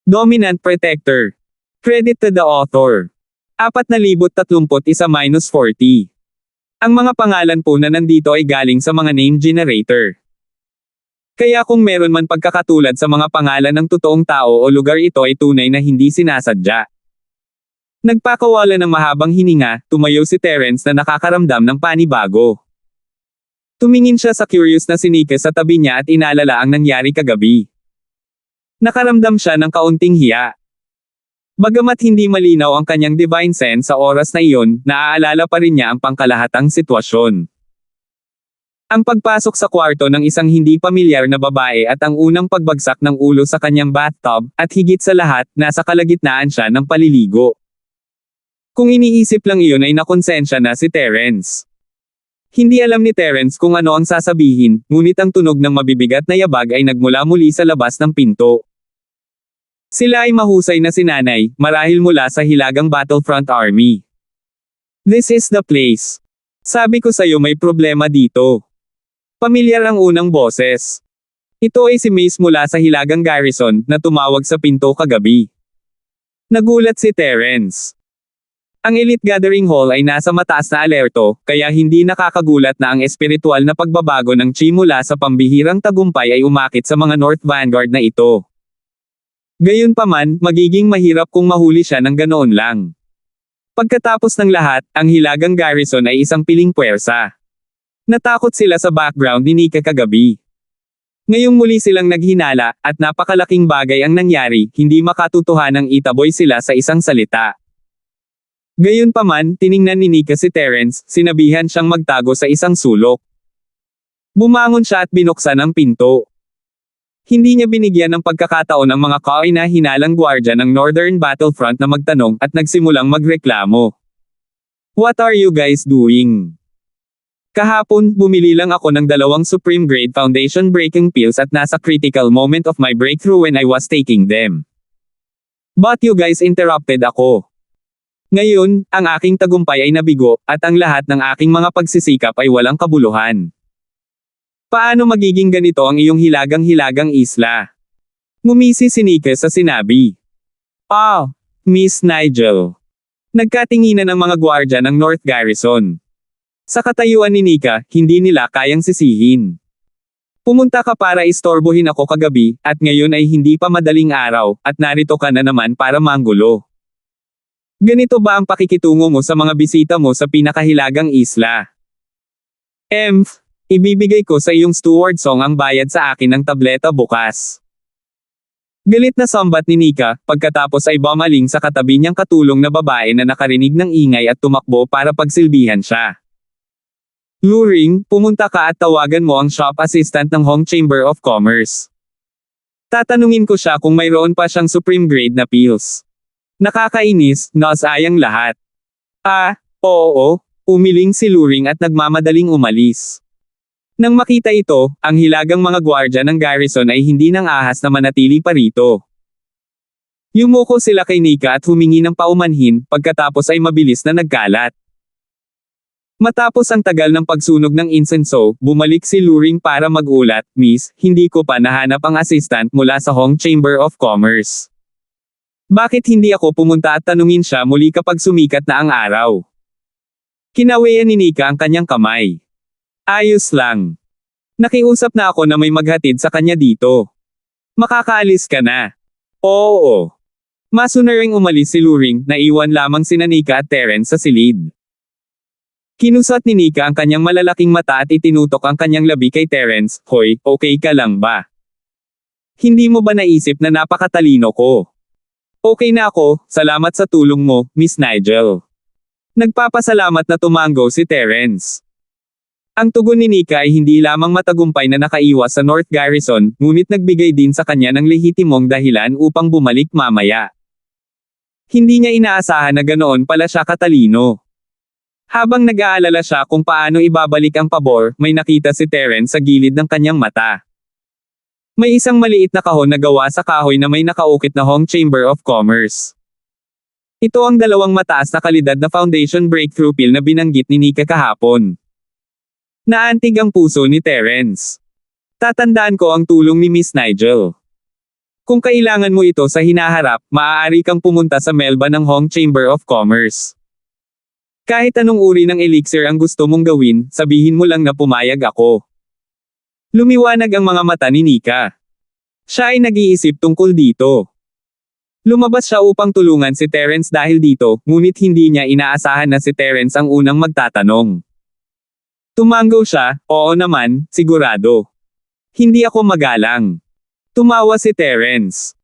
Dominant Protector. Credit to the author. 4,031-40. Ang mga pangalan po na nandito ay galing sa mga name generator. Kaya kung meron man pagkakatulad sa mga pangalan ng totoong tao o lugar, ito ay tunay na hindi sinasadya. Nagpakawala ng mahabang hininga, tumayo si Terence na nakakaramdam ng panibago. Tumingin siya sa curious na si Nika sa tabi niya at inalala ang nangyari kagabi. Nakaramdam siya ng kaunting hiya. Bagamat hindi malinaw ang kanyang divine sense sa oras na iyon, naaalala pa rin niya ang pangkalahatang sitwasyon. Ang pagpasok sa kwarto ng isang hindi pamilyar na babae at ang unang pagbagsak ng ulo sa kanyang bathtub, at higit sa lahat, nasa kalagitnaan siya ng paliligo. Kung iniisip lang iyon ay nakonsensya na si Terence. Hindi alam ni Terence kung ano ang sasabihin, ngunit ang tunog ng mabibigat na yabag ay nagmula muli sa labas ng pinto. Sila ay mahusay na sinanay, marahil mula sa Hilagang Battlefront Army. "This is the place. Sabi ko sa'yo may problema dito." Pamilyar ang unang boses. Ito ay si Mace mula sa Hilagang Garrison, na tumawag sa pinto kagabi. Nagulat si Terence. Ang Elite Gathering Hall ay nasa mataas na alerto, kaya hindi nakakagulat na ang espiritual na pagbabago ng chi mula sa pambihirang tagumpay ay umakit sa mga North Vanguard na ito. Gayunpaman, magiging mahirap kung mahuli siya ng ganoon lang. Pagkatapos ng lahat, ang Hilagang Garrison ay isang piling puwersa. Natakot sila sa background ni Nika kagabi. Ngayong muli silang naghinala, at napakalaking bagay ang nangyari, hindi makatutuhanang itaboy sila sa isang salita. Gayunpaman, tiningnan ni Nika si Terence, sinabihan siyang magtago sa isang sulok. Bumangon siya at binuksan ang pinto. Hindi niya binigyan ng pagkakataon ang mga kaina-hinalang gwardya ng Northern Battlefront na magtanong at nagsimulang magreklamo. "What are you guys doing? Kahapon, bumili lang ako ng 2 Supreme Grade Foundation Breaking Pills at nasa critical moment of my breakthrough when I was taking them. But you guys interrupted ako. Ngayon, ang aking tagumpay ay nabigo, at ang lahat ng aking mga pagsisikap ay walang kabuluhan. Paano magiging ganito ang iyong hilagang-hilagang isla?" Ngumisi si Nika sa sinabi. Miss Nigel." Nagkatinginan ang mga gwardya ng North Garrison. Sa katayuan ni Nika, hindi nila kayang sisihin. "Pumunta ka para istorbohin ako kagabi, at ngayon ay hindi pa madaling araw, at narito ka na naman para manggulo. Ganito ba ang pakikitungo mo sa mga bisita mo sa pinakahilagang isla? Ibibigay ko sa iyong steward song ang bayad sa akin ng tableta bukas." Galit na sambat ni Nika, pagkatapos ay bumaling sa katabi niyang katulong na babae na nakarinig ng ingay at tumakbo para pagsilbihan siya. "Luring, pumunta ka at tawagan mo ang shop assistant ng Hong Chamber of Commerce. Tatanungin ko siya kung mayroon pa siyang supreme grade na pills." Nakakainis, nasayang lahat. Oo, umiling si Luring at nagmamadaling umalis. Nang makita ito, ang hilagang mga gwardya ng garrison ay hindi nang ahas na manatili pa rito. Yumuko sila kay Nika at humingi ng paumanhin, pagkatapos ay mabilis na nagkalat. Matapos ang tagal ng pagsunog ng insenso, bumalik si Luring para magulat, "Miss, hindi ko pa nahanap ang assistant mula sa Hong Chamber of Commerce. Bakit hindi ako pumunta at tanungin siya muli kapag sumikat na ang araw?" Kinawayan ni Nika ang kanyang kamay. "Ayos lang. Nakiusap na ako na may maghatid sa kanya dito. Makakaalis ka na." "Oo." Masunaring umalis si Luring, naiwan lamang sina Nika at Terence sa silid. Kinusat ni Nika ang kanyang malalaking mata at itinutok ang kanyang labi kay Terence. "Hoy, okay ka lang ba? Hindi mo ba naisip na napakatalino ko?" "Okay na ako, salamat sa tulong mo, Miss Nigel." Nagpapasalamat na tumango si Terence. Ang tugon ni Nika ay hindi lamang matagumpay na nakaiwas sa North Garrison, ngunit nagbigay din sa kanya ng lehitimong dahilan upang bumalik mamaya. Hindi niya inaasahan na ganoon pala siya katalino. Habang nag-aalala siya kung paano ibabalik ang pabor, may nakita si Terence sa gilid ng kanyang mata. May isang maliit na kahon na gawa sa kahoy na may nakaukit na Hong Chamber of Commerce. Ito ang 2 mataas na kalidad na foundation breakthrough pill na binanggit ni Nika kahapon. Naantig ang puso ni Terence. Tatandaan ko ang tulong ni Miss Nigel. Kung kailangan mo ito sa hinaharap, maaari kang pumunta sa Melba ng Hong Chamber of Commerce. Kahit anong uri ng elixir ang gusto mong gawin, sabihin mo lang na pumayag ako. Lumiwanag ang mga mata ni Nika. Siya ay nag-iisip tungkol dito. Lumabas siya upang tulungan si Terence dahil dito, ngunit hindi niya inaasahan na si Terence ang unang magtatanong. Tumango siya, oo naman, sigurado. Hindi ako magalang. Tumawa si Terence.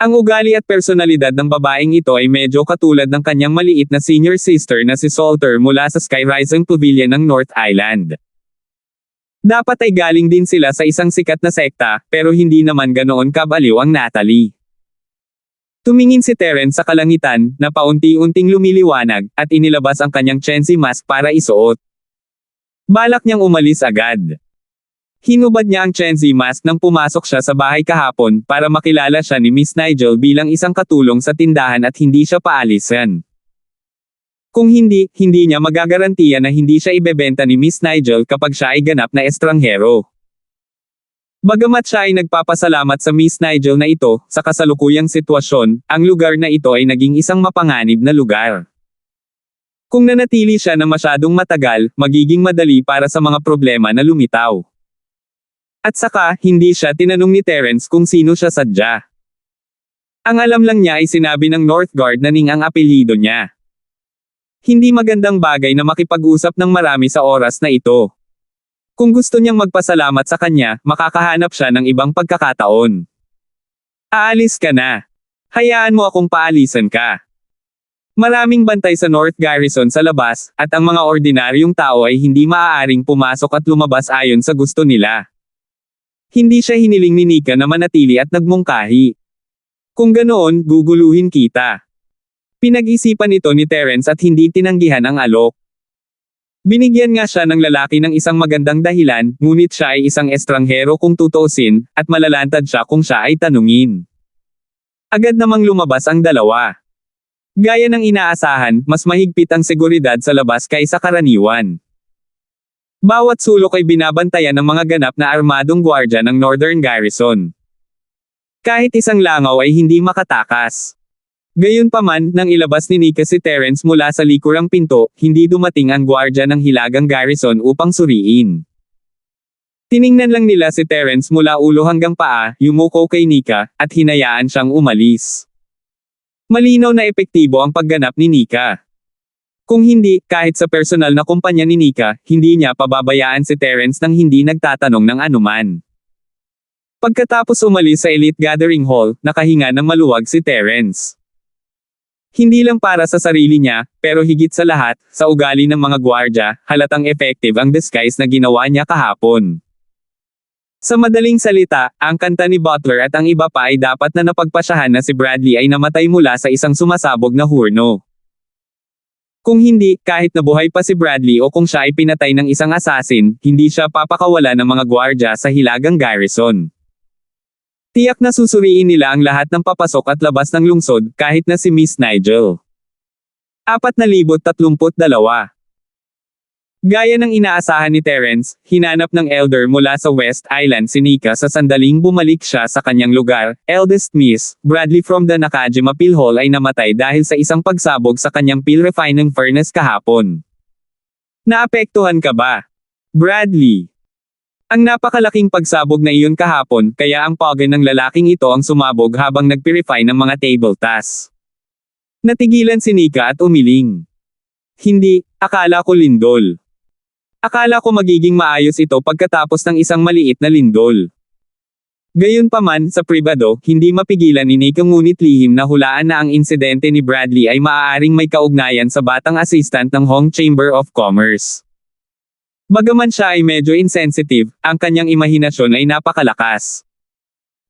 Ang ugali at personalidad ng babaeng ito ay medyo katulad ng kanyang maliit na senior sister na si Salter mula sa Sky Rising Pavilion ng North Island. Dapat ay galing din sila sa isang sikat na sekta, pero hindi naman ganoon kabaliw ang Natalie. Tumingin si Terence sa kalangitan, na paunti-unting lumiliwanag, at inilabas ang kanyang Chenzi mask para isuot. Balak niyang umalis agad. Hinubad niya ang Chenzi mask nang pumasok siya sa bahay kahapon para makilala siya ni Miss Nigel bilang isang katulong sa tindahan at hindi siya paalisan. Kung hindi niya magagarantiya na hindi siya ibebenta ni Miss Nigel kapag siya ay ganap na estranghero. Bagamat siya ay nagpapasalamat sa Miss Nigel na ito, sa kasalukuyang sitwasyon, ang lugar na ito ay naging isang mapanganib na lugar. Kung nanatili siya na masyadong matagal, magiging madali para sa mga problema na lumitaw. At saka, hindi siya tinanong ni Terence kung sino siya sadya. Ang alam lang niya ay sinabi ng Northgard na Ning ang apelyido niya. Hindi magandang bagay na makipag-usap ng marami sa oras na ito. Kung gusto niyang magpasalamat sa kanya, makakahanap siya ng ibang pagkakataon. Aalis ka na. Hayaan mo akong paalisan ka. Maraming bantay sa North Garrison sa labas, at ang mga ordinaryong tao ay hindi maaaring pumasok at lumabas ayon sa gusto nila. Hindi siya hiniling ni Nika na manatili at nagmungkahi. Kung ganoon, guguluhin kita. Pinag-isipan ito ni Terence at hindi tinanggihan ang alok. Binigyan nga siya ng lalaki ng isang magandang dahilan, ngunit siya ay isang estranghero kung tutuusin, at malalantad siya kung siya ay tanungin. Agad namang lumabas ang dalawa. Gaya ng inaasahan, mas mahigpit ang seguridad sa labas kaysa karaniwan. Bawat sulok ay binabantayan ng mga ganap na armadong gwardya ng Northern Garrison. Kahit isang langaw ay hindi makatakas. Gayunpaman, nang ilabas ni Nika si Terence mula sa likurang pinto, hindi dumating ang gwardya ng Hilagang Garrison upang suriin. Tiningnan lang nila si Terence mula ulo hanggang paa, yumuko kay Nika, at hinayaan siyang umalis. Malinaw na epektibo ang pagganap ni Nika. Kung hindi, kahit sa personal na kumpanya ni Nika, hindi niya pababayaan si Terence nang hindi nagtatanong ng anuman. Pagkatapos umalis sa Elite Gathering Hall, nakahinga ng maluwag si Terence. Hindi lang para sa sarili niya, pero higit sa lahat, sa ugali ng mga gwardya, halatang effective ang disguise na ginawa niya kahapon. Sa madaling salita, ang kanta ni Butler at ang iba pa ay dapat na napagpasyahan na si Bradley ay namatay mula sa isang sumasabog na hurno. Kung hindi, kahit nabuhay pa si Bradley o kung siya ay pinatay ng isang assassin, hindi siya papakawala ng mga gwardya sa Hilagang Garrison. Tiyak na susuriin nila ang lahat ng papasok at labas ng lungsod, kahit na si Miss Nigel. 4,032. Gaya ng inaasahan ni Terence, hinanap ng Elder mula sa West Island si Nika sa sandaling bumalik siya sa kanyang lugar. Eldest Miss, Bradley from the Nakajima Peel Hall ay namatay dahil sa isang pagsabog sa kanyang peel refining furnace kahapon. Naapektuhan ka ba, Bradley? Ang napakalaking pagsabog na iyon kahapon, kaya ang pagay ng lalaking ito ang sumabog habang nagpurify ng mga table tasks. Natigilan si Nika at umiling. Hindi, akala ko lindol. Akala ko magiging maayos ito pagkatapos ng isang maliit na lindol. Gayunpaman, sa pribado, hindi mapigilan ni Nika ngunit lihim na hulaan na ang insidente ni Bradley ay maaaring may kaugnayan sa batang assistant ng Hong Chamber of Commerce. Bagaman siya ay medyo insensitive, ang kanyang imahinasyon ay napakalakas.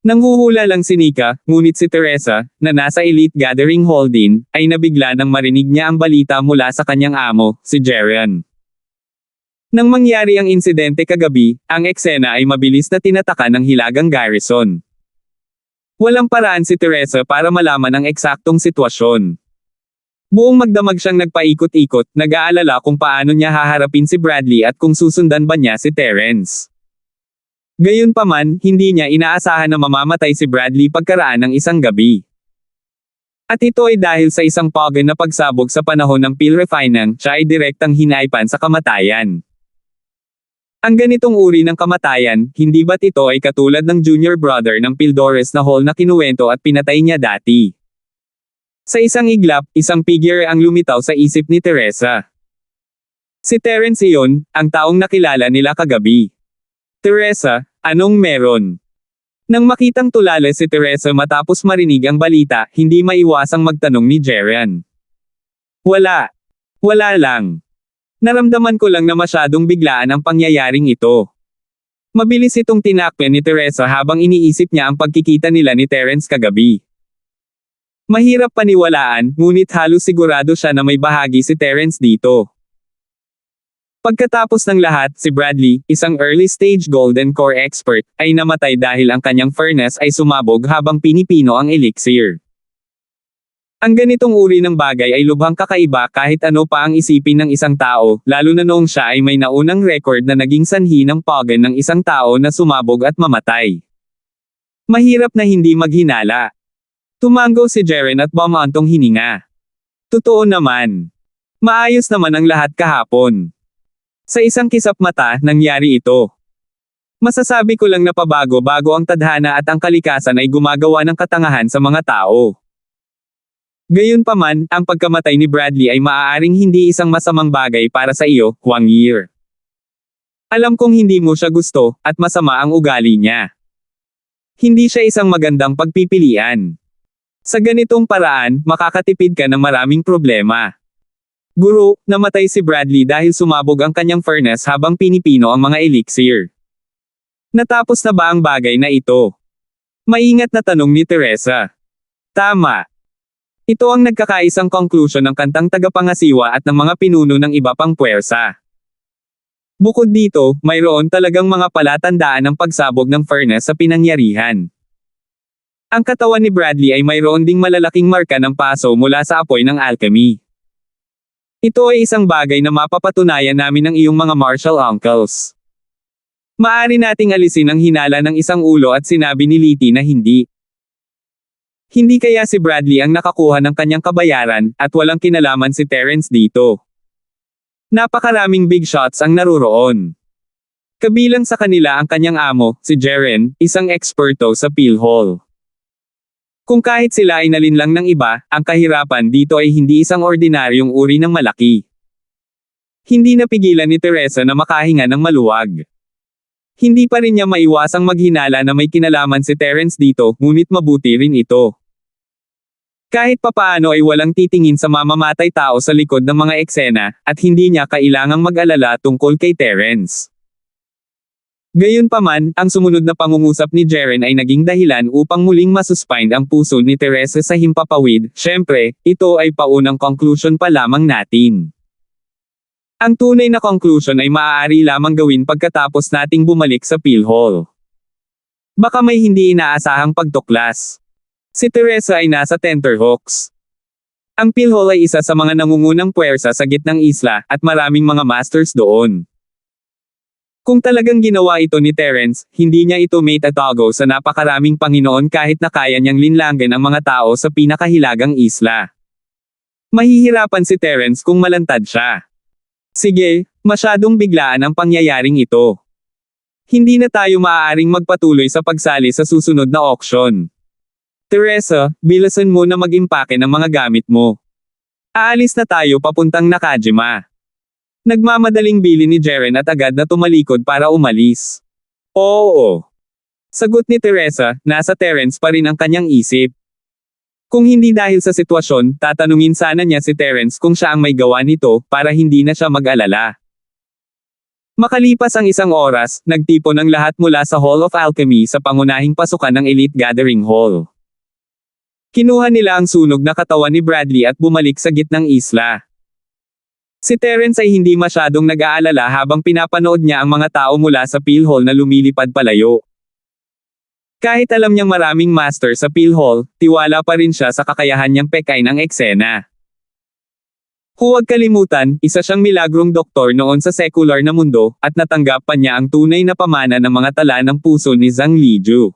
Nanghuhula lang si Nika, ngunit si Teresa, na nasa Elite Gathering Hall din, ay nabigla nang marinig niya ang balita mula sa kanyang amo, si Jerian. Nang mangyari ang insidente kagabi, ang eksena ay mabilis na tinataka ng Hilagang Garrison. Walang paraan si Teresa para malaman ang eksaktong sitwasyon. Buong magdamag siyang nagpaikot-ikot, nag-aalala kung paano niya haharapin si Bradley at kung susundan ba niya si Terence. Gayunpaman, hindi niya inaasahan na mamamatay si Bradley pagkaraan ng isang gabi. At ito ay dahil sa isang pagan na pagsabog sa panahon ng Pilrefinang, siya ay direktang hinaipan sa kamatayan. Ang ganitong uri ng kamatayan, hindi ba't ito ay katulad ng junior brother ng Pildores na Hall na kinuwento at pinatay niya dati? Sa isang iglap, isang figure ang lumitaw sa isip ni Teresa. Si Terence iyon, ang taong nakilala nila kagabi. Teresa, anong meron? Nang makitang tulala si Teresa matapos marinig ang balita, hindi maiwasang magtanong ni Jerian. Wala. Wala lang. Naramdaman ko lang na masyadong biglaan ang pangyayaring ito. Mabilis itong tinakpan ni Teresa habang iniisip niya ang pagkikita nila ni Terence kagabi. Mahirap paniwalaan, ngunit halos sigurado siya na may bahagi si Terence dito. Pagkatapos ng lahat, si Bradley, isang early-stage golden core expert, ay namatay dahil ang kanyang furnace ay sumabog habang pinipino ang elixir. Ang ganitong uri ng bagay ay lubhang kakaiba kahit ano pa ang isipin ng isang tao, lalo na noong siya ay may naunang record na naging sanhi ng pagan ng isang tao na sumabog at mamatay. Mahirap na hindi maghinala. Tumango si Jeren at bumantong hininga. Totoo naman. Maayos naman ang lahat kahapon. Sa isang kisap mata, nangyari ito. Masasabi ko lang na pabago-bago ang tadhana at ang kalikasan ay gumagawa ng katangahan sa mga tao. Gayunpaman, ang pagkamatay ni Bradley ay maaaring hindi isang masamang bagay para sa iyo, Huang Yi. Alam kong hindi mo siya gusto, at masama ang ugali niya. Hindi siya isang magandang pagpipilian. Sa ganitong paraan, makakatipid ka ng maraming problema. Guro, namatay si Bradley dahil sumabog ang kanyang furnace habang pinipino ang mga elixir. Natapos na ba ang bagay na ito? Maingat na tanong ni Teresa. Tama. Ito ang nagkakaisang conclusion ng kantang tagapangasiwa at ng mga pinuno ng iba pang puwersa. Bukod dito, mayroon talagang mga palatandaan ng pagsabog ng furnace sa pinangyarihan. Ang katawan ni Bradley ay mayroon ding malalaking marka ng paso mula sa apoy ng alchemy. Ito ay isang bagay na mapapatunayan namin ng iyong mga martial uncles. Maari nating alisin ang hinala ng isang ulo at sinabi ni Letty na hindi. Hindi kaya si Bradley ang nakakuha ng kanyang kabayaran, at walang kinalaman si Terence dito. Napakaraming big shots ang naruroon. Kabilang sa kanila ang kanyang amo, si Jeren, isang eksperto sa Peel Hall. Kung kahit sila ay nalinlang ng iba, ang kahirapan dito ay hindi isang ordinaryong uri ng malaki. Hindi napigilan ni Teresa na makahinga ng maluwag. Hindi pa rin niya maiwasang maghinala na may kinalaman si Terence dito, ngunit mabuti rin ito. Kahit papaano ay walang titingin sa mamamatay tao sa likod ng mga eksena, at hindi niya kailangang mag-alala tungkol kay Terence. Gayunpaman, ang sumunod na pangungusap ni Jeren ay naging dahilan upang muling masuspend ang puso ni Teresa sa himpapawid. Syempre, ito ay paunang conclusion pa lamang natin. Ang tunay na conclusion ay maaari lamang gawin pagkatapos nating bumalik sa Peel Hall. Baka may hindi inaasahang pagtuklas. Si Teresa ay nasa Tenterhooks. Ang Peel Hall ay isa sa mga nangungunang puwersa sa gitnang isla, at maraming mga masters doon. Kung talagang ginawa ito ni Terence, hindi niya ito may tatago sa napakaraming Panginoon kahit na kaya niyang linlangan ang mga tao sa pinakahilagang isla. Mahihirapan si Terence kung malantad siya. Sige, masyadong biglaan ang pangyayaring ito. Hindi na tayo maaaring magpatuloy sa pagsali sa susunod na auction. Teresa, bilasan mo na mag-impake ng mga gamit mo. Aalis na tayo papuntang Nakajima. Nagmamadaling bili ni Jeren at agad na tumalikod para umalis. Oo. Sagot ni Teresa, nasa Terence pa rin ang kanyang isip. Kung hindi dahil sa sitwasyon, tatanungin sana niya si Terence kung siya ang may gawa nito, para hindi na siya mag-alala. Makalipas ang isang oras, nagtipon ang lahat mula sa Hall of Alchemy sa pangunahing pasukan ng Elite Gathering Hall. Kinuha nila ang sunog na katawan ni Bradley at bumalik sa gitnang isla. Si Terence ay hindi masyadong nag-aalala habang pinapanood niya ang mga tao mula sa Peel Hall na lumilipad palayo. Kahit alam niyang maraming master sa Peel Hall, tiwala pa rin siya sa kakayahan niyang pekain ang eksena. Huwag kalimutan, isa siyang milagrong doktor noon sa sekular na mundo, at natanggap pa niya ang tunay na pamana ng mga tala ng puso ni Zhang Liju.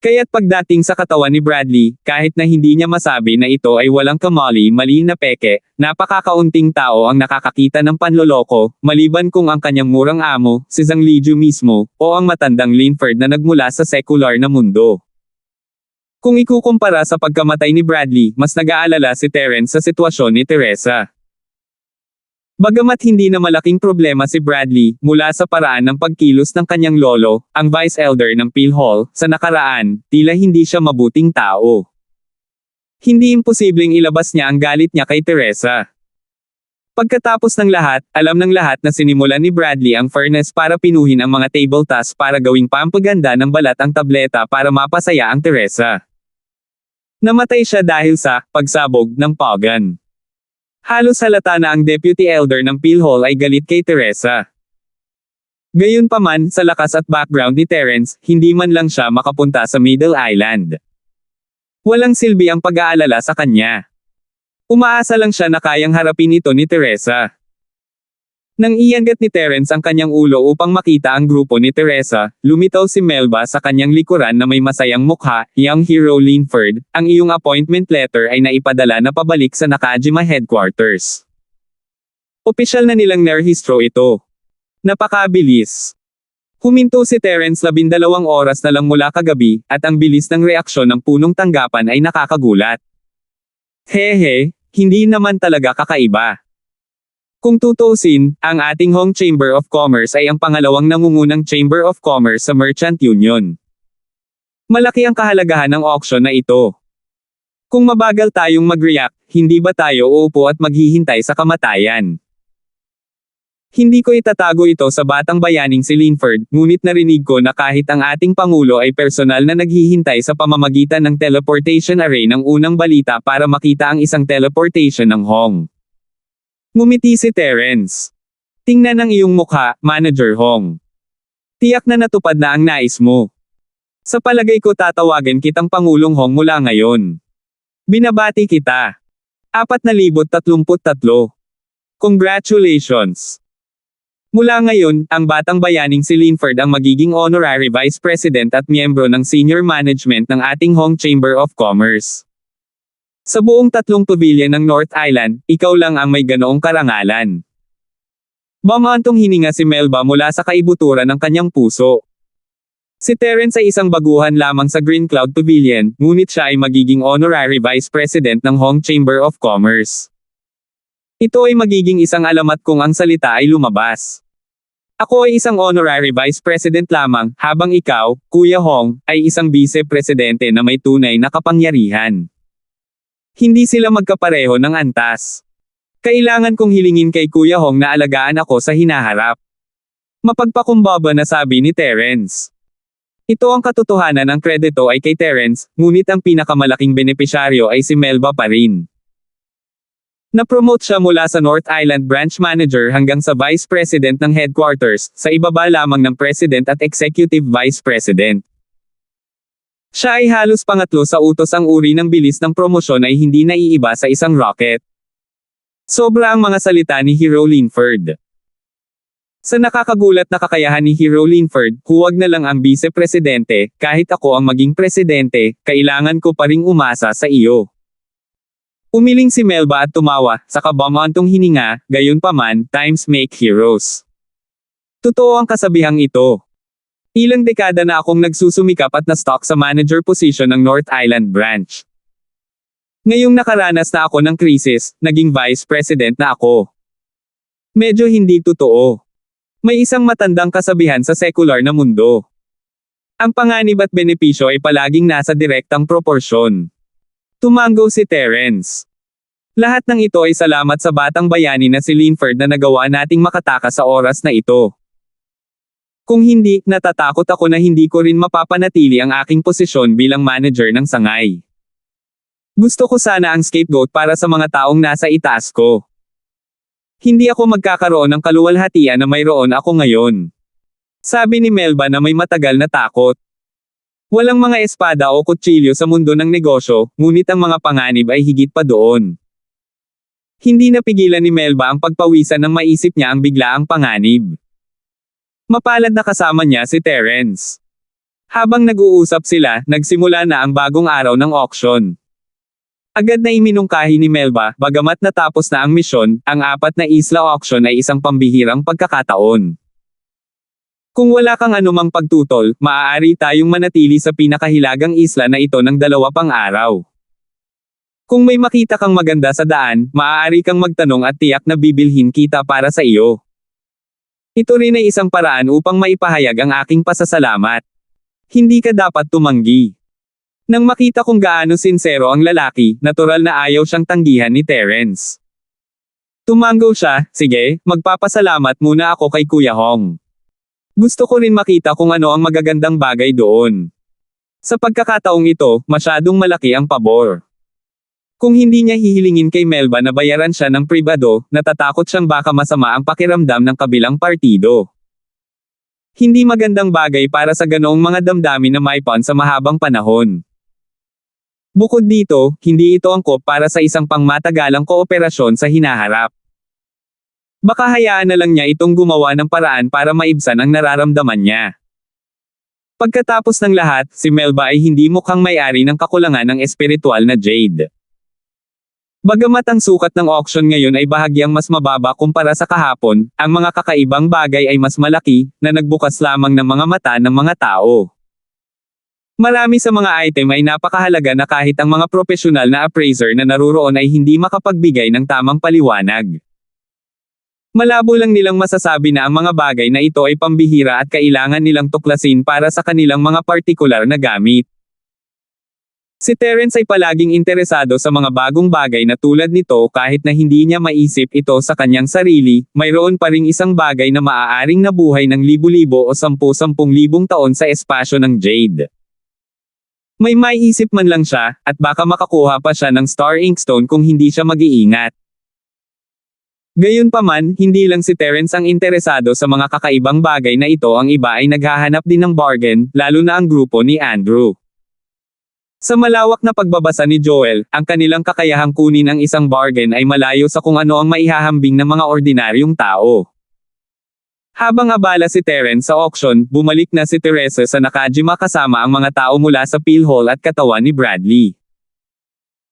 Kaya't pagdating sa katawan ni Bradley, kahit na hindi niya masabi na ito ay walang kamali-mali na peke, napakakaunting tao ang nakakakita ng panloloko, maliban kung ang kanyang murang amo, si Zhang Liju mismo, o ang matandang Linford na nagmula sa sekular na mundo. Kung ikukumpara sa pagkamatay ni Bradley, mas nag-aalala si Terence sa sitwasyon ni Teresa. Bagamat hindi na malaking problema si Bradley, mula sa paraan ng pagkilos ng kanyang lolo, ang vice elder ng PhilHall, sa nakaraan, tila hindi siya mabuting tao. Hindi imposibleng ilabas niya ang galit niya kay Teresa. Pagkatapos ng lahat, alam ng lahat na sinimulan ni Bradley ang furnace para pinuhin ang mga table tasks para gawing pampaganda ng balat ang tableta para mapasaya ang Teresa. Namatay siya dahil sa pagsabog ng Pagan. Halos halata na ang deputy elder ng PhilHall ay galit kay Teresa. Gayunpaman, sa lakas at background ni Terence, hindi man lang siya makapunta sa Middle Island. Walang silbi ang pag-aalala sa kanya. Umaasa lang siya na kayang harapin ito ni Teresa. Nang iyangat ni Terence ang kanyang ulo upang makita ang grupo ni Teresa, lumitaw si Melba sa kanyang likuran na may masayang mukha. Young Hero Linford, ang iyong appointment letter ay naipadala na pabalik sa Nakajima headquarters. Opisyal na nilang nerehistro ito. Napakabilis. Huminto si Terence 12 oras na lang mula kagabi, at ang bilis ng reaksyon ng punong tanggapan ay nakakagulat. Hehe, hindi naman talaga kakaiba. Kung tutuusin, ang ating Hong Chamber of Commerce ay ang pangalawang nangungunang Chamber of Commerce sa Merchant Union. Malaki ang kahalagahan ng auction na ito. Kung mabagal tayong mag-react, hindi ba tayo uupo at maghihintay sa kamatayan? Hindi ko itatago ito sa batang bayaning si Linford, ngunit narinig ko na kahit ang ating Pangulo ay personal na naghihintay sa pamamagitan ng teleportation array ng unang balita para makita ang isang teleportation ng Hong. Ngumiti si Terence. Tingnan ang iyong mukha, Manager Hong. Tiyak na natupad na ang nais mo. Sa palagay ko tatawagan kitang Pangulong Hong mula ngayon. Binabati kita. 4033. Congratulations. Mula ngayon, ang batang bayaning si Linford ang magiging Honorary Vice President at miyembro ng Senior Management ng ating Hong Chamber of Commerce. Sa buong 3 pavilion ng North Island, ikaw lang ang may ganoong karangalan. Bumantong hininga si Melba mula sa kaibuturan ng kanyang puso. Si Terence ay isang baguhan lamang sa Green Cloud Pavilion, ngunit siya ay magiging Honorary Vice President ng Hong Chamber of Commerce. Ito ay magiging isang alamat kung ang salita ay lumabas. Ako ay isang Honorary Vice President lamang, habang ikaw, Kuya Hong, ay isang Vice Presidente na may tunay na kapangyarihan. Hindi sila magkapareho ng antas. Kailangan kong hilingin kay Kuya Hong na alagaan ako sa hinaharap. Mapagpakumbaba na sabi ni Terence. Ito ang katotohanan, ng kredito ay kay Terence, ngunit ang pinakamalaking benepisyaryo ay si Melba pa rin. Na-promote siya mula sa North Island Branch Manager hanggang sa Vice President ng Headquarters, sa ibaba lamang ng President at Executive Vice President. Siya ay halos pangatlo sa utos. Ang uri ng bilis ng promosyon ay hindi naiiba sa isang rocket. Sobra ang mga salita ni Hero Linford. Sa nakakagulat na kakayahan ni Hero Linford, huwag na lang ang Vice-Presidente, kahit ako ang maging Presidente, kailangan ko pa ring umasa sa iyo. Umiling si Melba at tumawa, saka bumantong hininga, gayunpaman, times make heroes. Totoo ang kasabihang ito. Ilang dekada na akong nagsusumikap at na-stock sa manager position ng North Island branch. Ngayong nakaranas na ako ng krisis, naging Vice President na ako. Medyo hindi totoo. May isang matandang kasabihan sa sekular na mundo. Ang panganib at benepisyo ay palaging nasa direktang proporsyon. Tumango si Terence. Lahat ng ito ay salamat sa batang bayani na si Linford na nagawa nating makatakas sa oras na ito. Kung hindi, natatakot ako na hindi ko rin mapapanatili ang aking posisyon bilang manager ng sangay. Gusto ko sana ang scapegoat para sa mga taong nasa itaas ko. Hindi ako magkakaroon ng kaluwalhatian na mayroon ako ngayon. Sabi ni Melba na may matagal na takot. Walang mga espada o kutsilyo sa mundo ng negosyo, ngunit ang mga panganib ay higit pa doon. Hindi napigilan ni Melba ang pagpawisan nang maisip niya ang biglaang panganib. Mapalad na kasama niya si Terence. Habang nag-uusap sila, nagsimula na ang bagong araw ng auction. Agad na iminungkahi ni Melba, bagamat natapos na ang misyon, ang 4 na isla auction ay isang pambihirang pagkakataon. Kung wala kang anumang pagtutol, maaari tayong manatili sa pinakahilagang isla na ito ng 2 pang araw. Kung may makita kang maganda sa daan, maaari kang magtanong at tiyak na bibilhin kita para sa iyo. Ito rin ay isang paraan upang maipahayag ang aking pasasalamat. Hindi ka dapat tumanggi. Nang makita kung gaano sinsero ang lalaki, natural na ayaw siyang tanggihan ni Terence. Tumanggo siya, sige, magpapasalamat muna ako kay Kuya Hong. Gusto ko rin makita kung ano ang magagandang bagay doon. Sa pagkakataong ito, masyadong malaki ang pabor. Kung hindi niya hihilingin kay Melba na bayaran siya ng pribado, natatakot siyang baka masama ang pakiramdam ng kabilang partido. Hindi magandang bagay para sa ganoong mga damdamin na maipon sa mahabang panahon. Bukod dito, hindi ito angkop para sa isang pangmatagalang kooperasyon sa hinaharap. Baka hayaan na lang niya itong gumawa ng paraan para maibsan ang nararamdaman niya. Pagkatapos ng lahat, si Melba ay hindi mukhang may-ari ng kakulangan ng espiritual na Jade. Bagamat ang sukat ng auction ngayon ay bahagyang mas mababa kumpara sa kahapon, ang mga kakaibang bagay ay mas malaki, na nagbukas lamang ng mga mata ng mga tao. Marami sa mga item ay napakahalaga na kahit ang mga profesional na appraiser na naruroon ay hindi makapagbigay ng tamang paliwanag. Malabo lang nilang masasabi na ang mga bagay na ito ay pambihira at kailangan nilang tuklasin para sa kanilang mga partikular na gamit. Si Terence ay palaging interesado sa mga bagong bagay na tulad nito kahit na hindi niya maisip ito sa kanyang sarili, mayroon pa ring isang bagay na maaaring nabuhay ng libu-libo o 10,000 taon sa espasyo ng Jade. May maiisip man lang siya, at baka makakuha pa siya ng Star Inkstone kung hindi siya mag-iingat. Gayunpaman, hindi lang si Terence ang interesado sa mga kakaibang bagay na ito, ang iba ay naghahanap din ng bargain, lalo na ang grupo ni Andrew. Sa malawak na pagbabasa ni Joel, ang kanilang kakayahang kunin ang isang bargain ay malayo sa kung ano ang maihahambing ng mga ordinaryong tao. Habang abala si Terence sa auction, bumalik na si Teresa sa Nakajima kasama ang mga tao mula sa Peel Hall at katawan ni Bradley.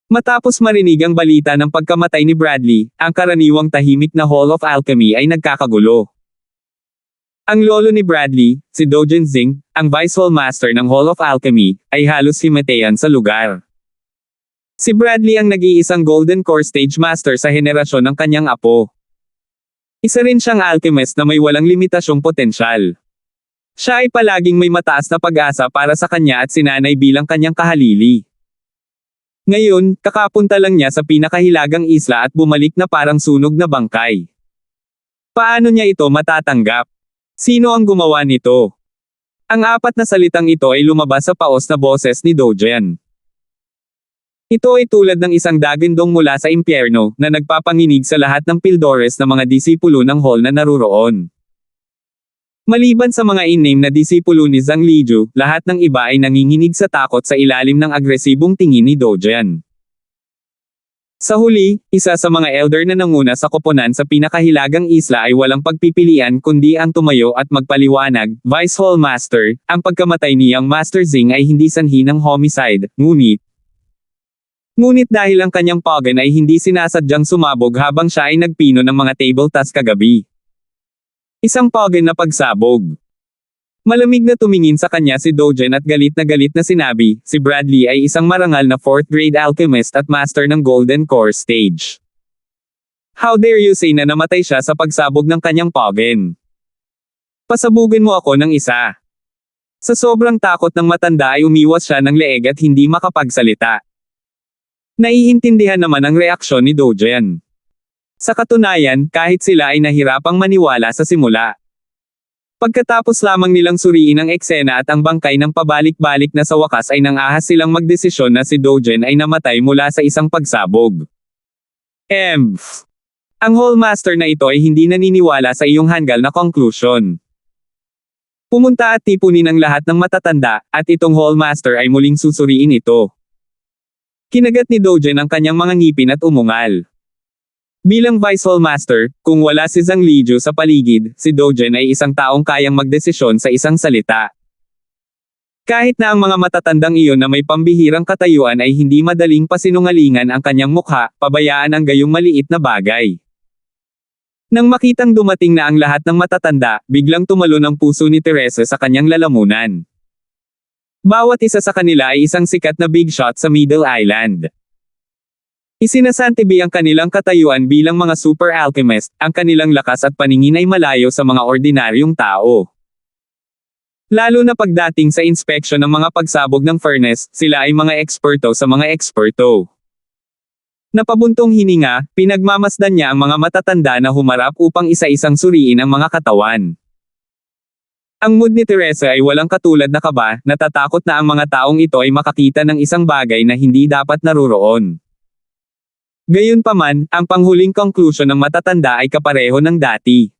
Matapos marinig ang balita ng pagkamatay ni Bradley, ang karaniwang tahimik na Hall of Alchemy ay nagkakagulo. Ang lolo ni Bradley, si Dojin Zing, ang Vice Hall Master ng Hall of Alchemy, ay halos himatayan sa lugar. Si Bradley ang nag-iisang Golden Core Stage Master sa henerasyon ng kanyang apo. Isa rin siyang alchemist na may walang limitasyong potensyal. Siya ay palaging may mataas na pag-asa para sa kanya at sinanay bilang kanyang kahalili. Ngayon, kakapunta lang niya sa pinakahilagang isla at bumalik na parang sunog na bangkay. Paano niya ito matatanggap? Sino ang gumawa nito? Ang 4 na salitang ito ay lumabas sa paos na boses ni Dojian. Ito ay tulad ng isang dagindong mula sa impyerno, na nagpapanginig sa lahat ng Pildores na mga disipulo ng hall na naruroon. Maliban sa mga in-name na disipulo ni Zhang Liju, lahat ng iba ay nanginginig sa takot sa ilalim ng agresibong tingin ni Dojian. Sa huli, isa sa mga elder na nanguna sa koponan sa pinakahilagang isla ay walang pagpipilian kundi ang tumayo at magpaliwanag, Vice Hall Master, ang pagkamatay niyang Master Zing ay hindi sanhi ng homicide, ngunit dahil ang kanyang pagan ay hindi sinasadyang sumabog habang siya ay nagpino ng mga table task kagabi. Isang pagan na pagsabog. Malamig na tumingin sa kanya si Dojian at galit na sinabi, si Bradley ay isang marangal na 4th grade alchemist at master ng Golden Core Stage. How dare you say na namatay siya sa pagsabog ng kanyang pagan? Pasabugin mo ako ng isa. Sa sobrang takot ng matanda ay umiwas siya ng leeg at hindi makapagsalita. Naiintindihan naman ang reaksyon ni Dojian. Sa katunayan, kahit sila ay nahirapang maniwala sa simula. Pagkatapos lamang nilang suriin ang eksena at ang bangkay ng pabalik-balik na sa wakas ay nangahas silang magdesisyon na si Dojian ay namatay mula sa isang pagsabog. Ang Hallmaster na ito ay hindi naniniwala sa iyong hanggal na conclusion. Pumunta at tipunin ang lahat ng matatanda, at itong Hallmaster ay muling susuriin ito. Kinagat ni Dojian ang kanyang mga ngipin at umungal. Bilang Vice Hall Master, kung wala si Zhang Lijiu sa paligid, si Dogen ay isang taong kayang magdesisyon sa isang salita. Kahit na ang mga matatandang iyon na may pambihirang katayuan ay hindi madaling pasinungalingan ang kanyang mukha, pabayaan ang gayong maliit na bagay. Nang makitang dumating na ang lahat ng matatanda, biglang tumalon ang puso ni Teresa sa kanyang lalamunan. Bawat isa sa kanila ay isang sikat na big shot sa Middle Island. Isinasantibi ang kanilang katayuan bilang mga super alchemist, ang kanilang lakas at paningin ay malayo sa mga ordinaryong tao. Lalo na pagdating sa inspeksyon ng mga pagsabog ng furnace, sila ay mga eksperto sa mga eksperto. Napabuntong hininga, pinagmamasdan niya ang mga matatanda na humarap upang isa-isang suriin ang mga katawan. Ang mood ni Teresa ay walang katulad na kaba, natatakot na ang mga taong ito ay makakita ng isang bagay na hindi dapat naroroon. Gayunpaman, ang panghuling conclusion ng matatanda ay kapareho ng dati.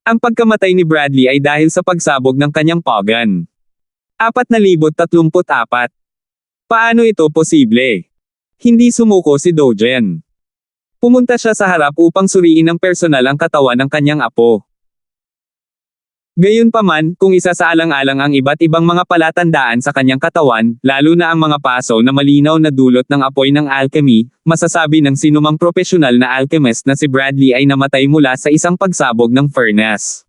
Ang pagkamatay ni Bradley ay dahil sa pagsabog ng kanyang pagan. 4,034. Paano ito posible? Hindi sumuko si Dogen. Pumunta siya sa harap upang suriin ng personal ang katawan ng kanyang apo. Gayunpaman, kung isa sa alang-alang ang iba't ibang mga palatandaan sa kanyang katawan, lalo na ang mga paso na malinaw na dulot ng apoy ng alchemy, masasabi ng sinumang propesyonal na alchemist na si Bradley ay namatay mula sa isang pagsabog ng furnace.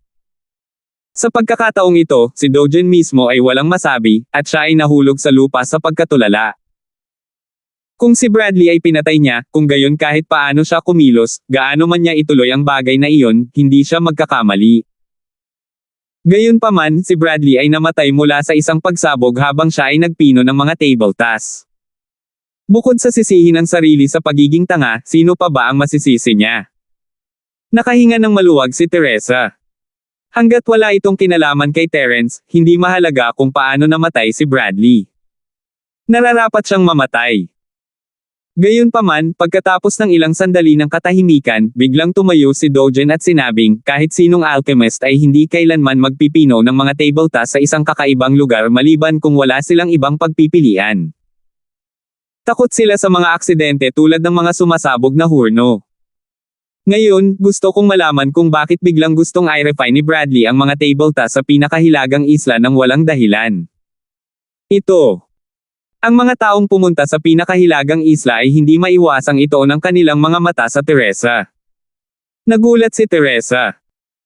Sa pagkakataong ito, si Dogen mismo ay walang masabi, at siya ay nahulog sa lupa sa pagkatulala. Kung si Bradley ay pinatay niya, kung gayon kahit paano siya kumilos, gaano man niya ituloy ang bagay na iyon, hindi siya magkakamali. Gayunpaman, si Bradley ay namatay mula sa isang pagsabog habang siya ay nagpino ng mga table task. Bukod sa sisihin ng sarili sa pagiging tanga, sino pa ba ang masisisi niya? Nakahinga ng maluwag si Teresa. Hanggat wala itong kinalaman kay Terence, hindi mahalaga kung paano namatay si Bradley. Nararapat siyang mamatay. Gayunpaman, pagkatapos ng ilang sandali ng katahimikan, biglang tumayo si Dogen at sinabing, kahit sinong alchemist ay hindi kailanman magpipino ng mga table task sa isang kakaibang lugar maliban kung wala silang ibang pagpipilian. Takot sila sa mga aksidente tulad ng mga sumasabog na hurno. Ngayon, gusto kong malaman kung bakit biglang gustong i-refine ni Bradley ang mga table task sa pinakahilagang isla ng walang dahilan. Ito. Ang mga taong pumunta sa pinakahilagang isla ay hindi maiwasang itoon ang kanilang mga mata sa Teresa. Nagulat si Teresa.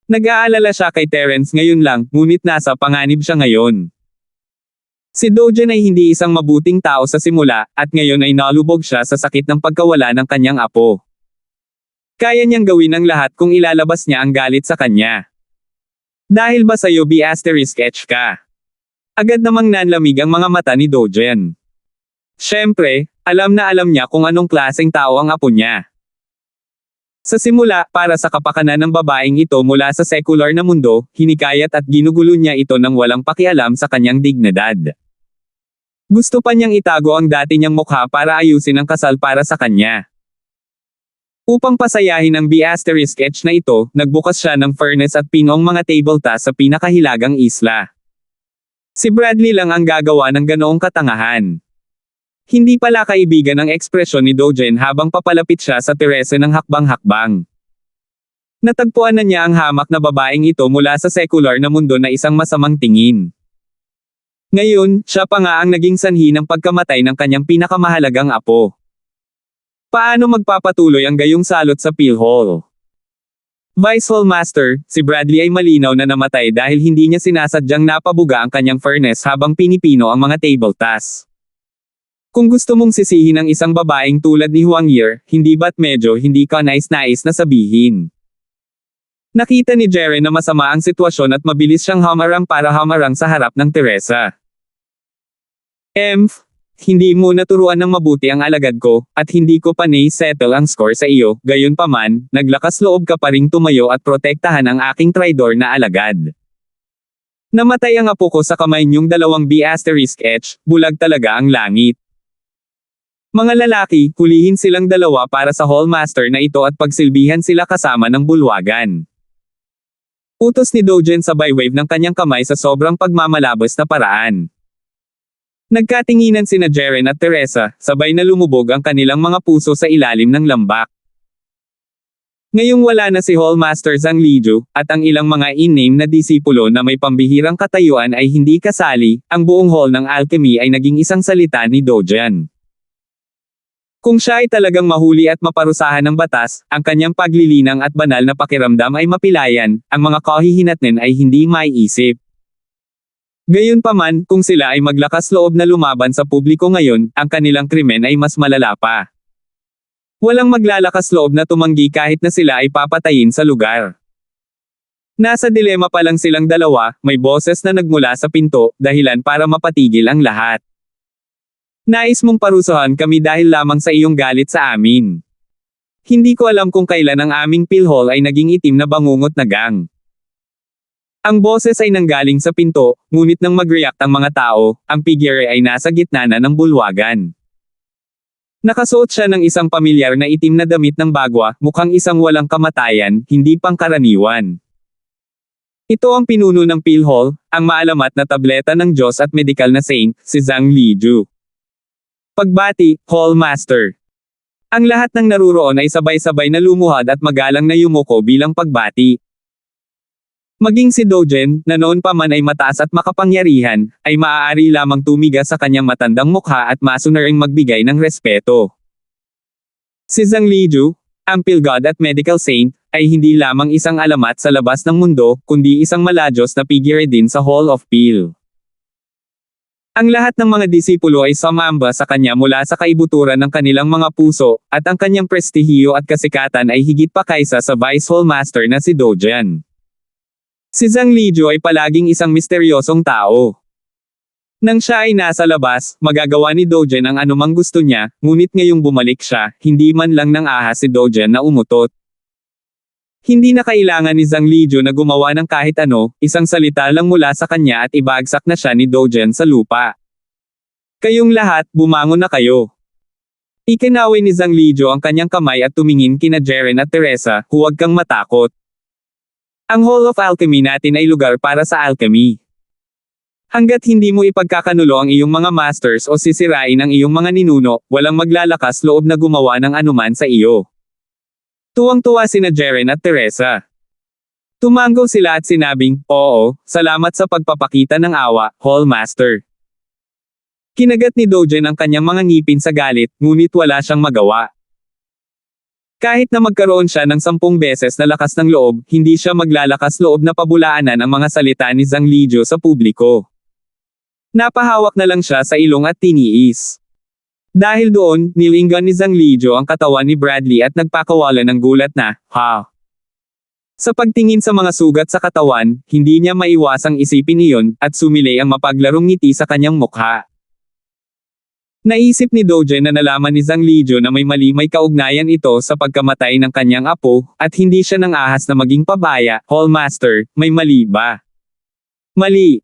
Nag-aalala siya kay Terence ngayon lang, ngunit nasa panganib siya ngayon. Si Dogen ay hindi isang mabuting tao sa simula, at ngayon ay nalubog siya sa sakit ng pagkawala ng kanyang apo. Kaya niyang gawin ang lahat kung ilalabas niya ang galit sa kanya. Dahil ba sa'yo B*H ka? Agad namang nanlamig ang mga mata ni Dogen. Siyempre, alam na alam niya kung anong klaseng tao ang apo niya. Sa simula, para sa kapakanan ng babaeng ito mula sa sekular na mundo, hinikayat at ginugulo niya ito ng walang pakialam sa kanyang dignidad. Gusto pa niyang itago ang dati niyang mukha para ayusin ang kasal para sa kanya. Upang pasayahin ang B*H na ito, nagbukas siya ng furnace at pinong mga table task sa pinakahilagang isla. Si Bradley lang ang gagawa ng ganoong katangahan. Hindi pala kaibigan ang ekspresyon ni Dogen habang papalapit siya sa Teresa ng hakbang-hakbang. Natagpuan na niya ang hamak na babaeng ito mula sa sekular na mundo na isang masamang tingin. Ngayon, siya pa nga ang naging sanhi ng pagkamatay ng kanyang pinakamahalagang apo. Paano magpapatuloy ang gayong salot sa Philhall? Vice Hall Master, si Bradley ay malinaw na namatay dahil hindi niya sinasadyang napabuga ang kanyang furnace habang pinipino ang mga table tasks. Kung gusto mong sisihin ang isang babaeng tulad ni Huang Yi, hindi ba't medyo hindi ka nais-nais na sabihin? Nakita ni Jeren na masama ang sitwasyon at mabilis siyang humarang para humarang sa harap ng Teresa. Hindi mo naturuan ng mabuti ang alagad ko, at hindi ko pa settle ang score sa iyo, gayunpaman, naglakas loob ka pa ring tumayo at protektahan ang aking traidor na alagad. Namatay ang apo ko sa kamay niyong dalawang B*H, bulag talaga ang langit. Mga lalaki, hulihin silang dalawa para sa Hallmaster na ito at pagsilbihan sila kasama ng bulwagan. Utos ni Dogen sabay wave ng kanyang kamay sa sobrang pagmamalabos na paraan. Nagkatinginan sina Jeren at Teresa, sabay na lumubog ang kanilang mga puso sa ilalim ng lambak. Ngayong wala na si Hallmaster Zhang Liju, at ang ilang mga in-name na disipulo na may pambihirang katayuan ay hindi kasali, ang buong hall ng alchemy ay naging isang salita ni Dojan. Kung siya ay talagang mahuli at maparusahan ng batas, ang kanyang paglilinang at banal na pakiramdam ay mapilayan, ang mga kahihinatnin ay hindi maiisip. Gayunpaman, kung sila ay maglakas loob na lumaban sa publiko ngayon, ang kanilang krimen ay mas malala pa. Walang maglalakas loob na tumanggi kahit na sila ay papatayin sa lugar. Nasa dilema pa lang silang dalawa, may boses na nagmula sa pinto, dahilan para mapatigil ang lahat. Nais mong parusahan kami dahil lamang sa iyong galit sa amin. Hindi ko alam kung kailan ang aming pilhol ay naging itim na bangungot na gang. Ang boses ay nanggaling sa pinto, ngunit nang mag-react ang mga tao, ang figure ay nasa gitna na ng bulwagan. Nakasuot siya ng isang pamilyar na itim na damit ng bagwa, mukhang isang walang kamatayan, hindi pangkaraniwan. Ito ang pinuno ng PhilHall, ang maalamat na tableta ng Diyos at medikal na saint, si Zhang Liju. Pagbati, Hallmaster. Ang lahat ng naruroon ay sabay-sabay na lumuhad at magalang na yumuko bilang pagbati. Maging si Dogen, na noon pa man ay mataas at makapangyarihan, ay maaari lamang tumiga sa kanyang matandang mukha at masunaring magbigay ng respeto. Si Zhang Liju, ang pilgod at medical saint, ay hindi lamang isang alamat sa labas ng mundo, kundi isang maladyos na figure din sa Hall of Pil. Ang lahat ng mga disipulo ay sumamba sa kanya mula sa kaibuturan ng kanilang mga puso, at ang kanyang prestihiyo at kasikatan ay higit pa kaysa sa Vice Hallmaster na si Dojan. Si Zhang Liju ay palaging isang misteryosong tao. Nang siya ay nasa labas, magagawa ni Dojan ang anumang gusto niya, ngunit ngayong bumalik siya, hindi man lang nang ahas si Dojan na umutot. Hindi na kailangan ni Zhang Liju na gumawa ng kahit ano, isang salita lang mula sa kanya at ibagsak na siya ni Dojan sa lupa. Kayong lahat, bumangon na kayo. Ikinaway ni Zhang Liju ang kanyang kamay at tumingin kina Jeren at Teresa, huwag kang matakot. Ang Hall of Alchemy natin ay lugar para sa alchemy. Hanggat hindi mo ipagkakanulo ang iyong mga masters o sisirain ang iyong mga ninuno, walang maglalakas loob na gumawa ng anuman sa iyo. Tuwang-tuwa sina Jeren at Teresa. Tumango sila at sinabing, oo, salamat sa pagpapakita ng awa, Hallmaster. Kinagat ni Dojan ang kanyang mga ngipin sa galit, ngunit wala siyang magawa. Kahit na magkaroon siya ng 10 beses na lakas ng loob, hindi siya maglalakas loob na pabulaanan ang mga salita ni Zhang Liju sa publiko. Napahawak na lang siya sa ilong at tiniis. Dahil doon, nilinggan ni Zhang Liju ang katawan ni Bradley at nagpakawala ng gulat na, ha? Sa pagtingin sa mga sugat sa katawan, hindi niya maiwasang isipin iyon, at sumilay ang mapaglarong ngiti sa kanyang mukha. Naisip ni Dojan na nalaman ni Zhang Liju na may may kaugnayan ito sa pagkamatay ng kanyang apo, at hindi siya nang ahas na maging pabaya, Hallmaster, may mali ba? Mali.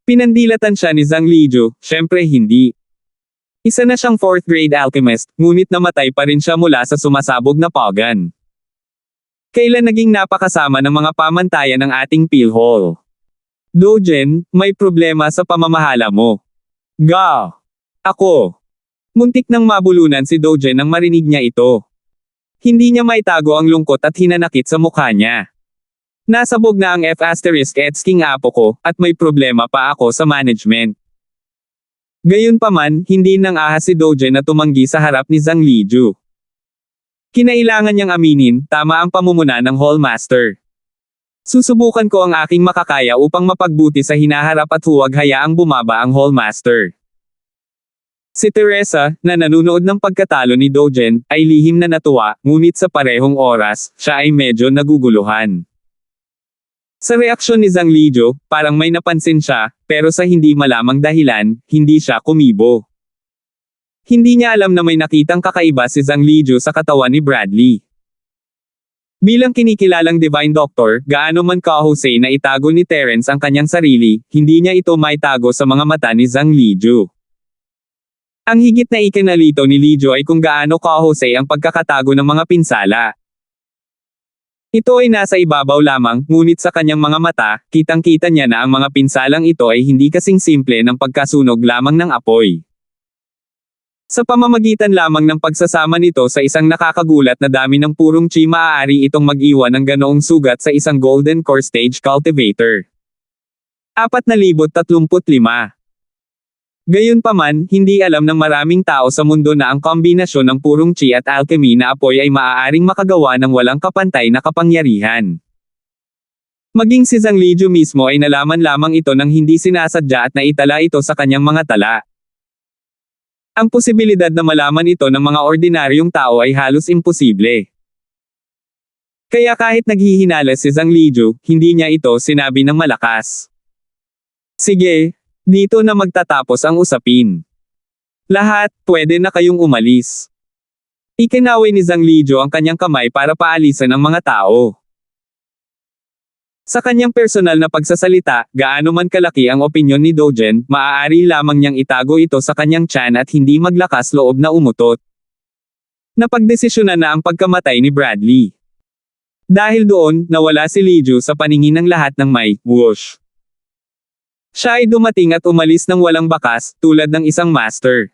Pinandilatan siya ni Zhang Liju, syempre hindi. Isa na siyang 4th grade alchemist, ngunit namatay pa rin siya mula sa sumasabog na pagan. Kailan naging napakasama ng mga pamantayan ng ating PhilHall? Dojan, may problema sa pamamahala mo. Ga! Ako! Muntik nang mabulunan si Dojan nang marinig niya ito. Hindi niya maitago ang lungkot at hinanakit sa mukha niya. Nasabog na ang F***king apo ko, at may problema pa ako sa management. Gayunpaman, hindi nang ahas si Dojan na tumanggi sa harap ni Zhang Liju. Kinailangan niyang aminin, tama ang pamumuna ng Hallmaster. Susubukan ko ang aking makakaya upang mapagbuti sa hinaharap at huwag hayaang bumaba ang Hallmaster. Si Teresa, na nanunood ng pagkatalo ni Dojan, ay lihim na natuwa, ngunit sa parehong oras, siya ay medyo naguguluhan. Sa reaksyon ni Zhang Liju, parang may napansin siya, pero sa hindi malamang dahilan, hindi siya kumibo. Hindi niya alam na may nakitang kakaiba si Zhang Liju sa katawan ni Bradley. Bilang kinikilalang Divine Doctor, gaano man kahusay na itago ni Terence ang kanyang sarili, hindi niya ito maitago sa mga mata ni Zhang Liju. Ang higit na ikinalito ni Liju ay kung gaano kahusay ang pagkakatago ng mga pinsala. Ito ay nasa ibabaw lamang, ngunit sa kanyang mga mata, kitang-kita niya na ang mga pinsalang ito ay hindi kasing simple ng pagkasunog lamang ng apoy. Sa pamamagitan lamang ng pagsasama nito sa isang nakakagulat na dami ng purong chi, maaari itong mag-iwan ng ganoong sugat sa isang golden core stage cultivator. 4,035. Gayunpaman, hindi alam ng maraming tao sa mundo na ang kombinasyon ng purong chi at alchemy na apoy ay maaaring makagawa ng walang kapantay na kapangyarihan. Maging si Zhang Lijiu mismo ay nalaman lamang ito nang hindi sinasadya at naitala ito sa kanyang mga tala. Ang posibilidad na malaman ito ng mga ordinaryong tao ay halos imposible. Kaya kahit naghihinala si Zhang Lijiu, hindi niya ito sinabi ng malakas. Sige, dito na magtatapos ang usapin. Lahat, pwede na kayong umalis. Ikinaway ni Zhang Lijiu ang kanyang kamay para paalisan ang mga tao. Sa kanyang personal na pagsasalita, gaano man kalaki ang opinyon ni Dogen, maaari lamang niyang itago ito sa kanyang tiyan at hindi maglakas loob na umutot. Napagdesisyonan na ang pagkamatay ni Bradley. Dahil doon, nawala si Lijiu sa paningin ng lahat ng may whoosh. Siya ay dumating at umalis ng walang bakas, tulad ng isang master.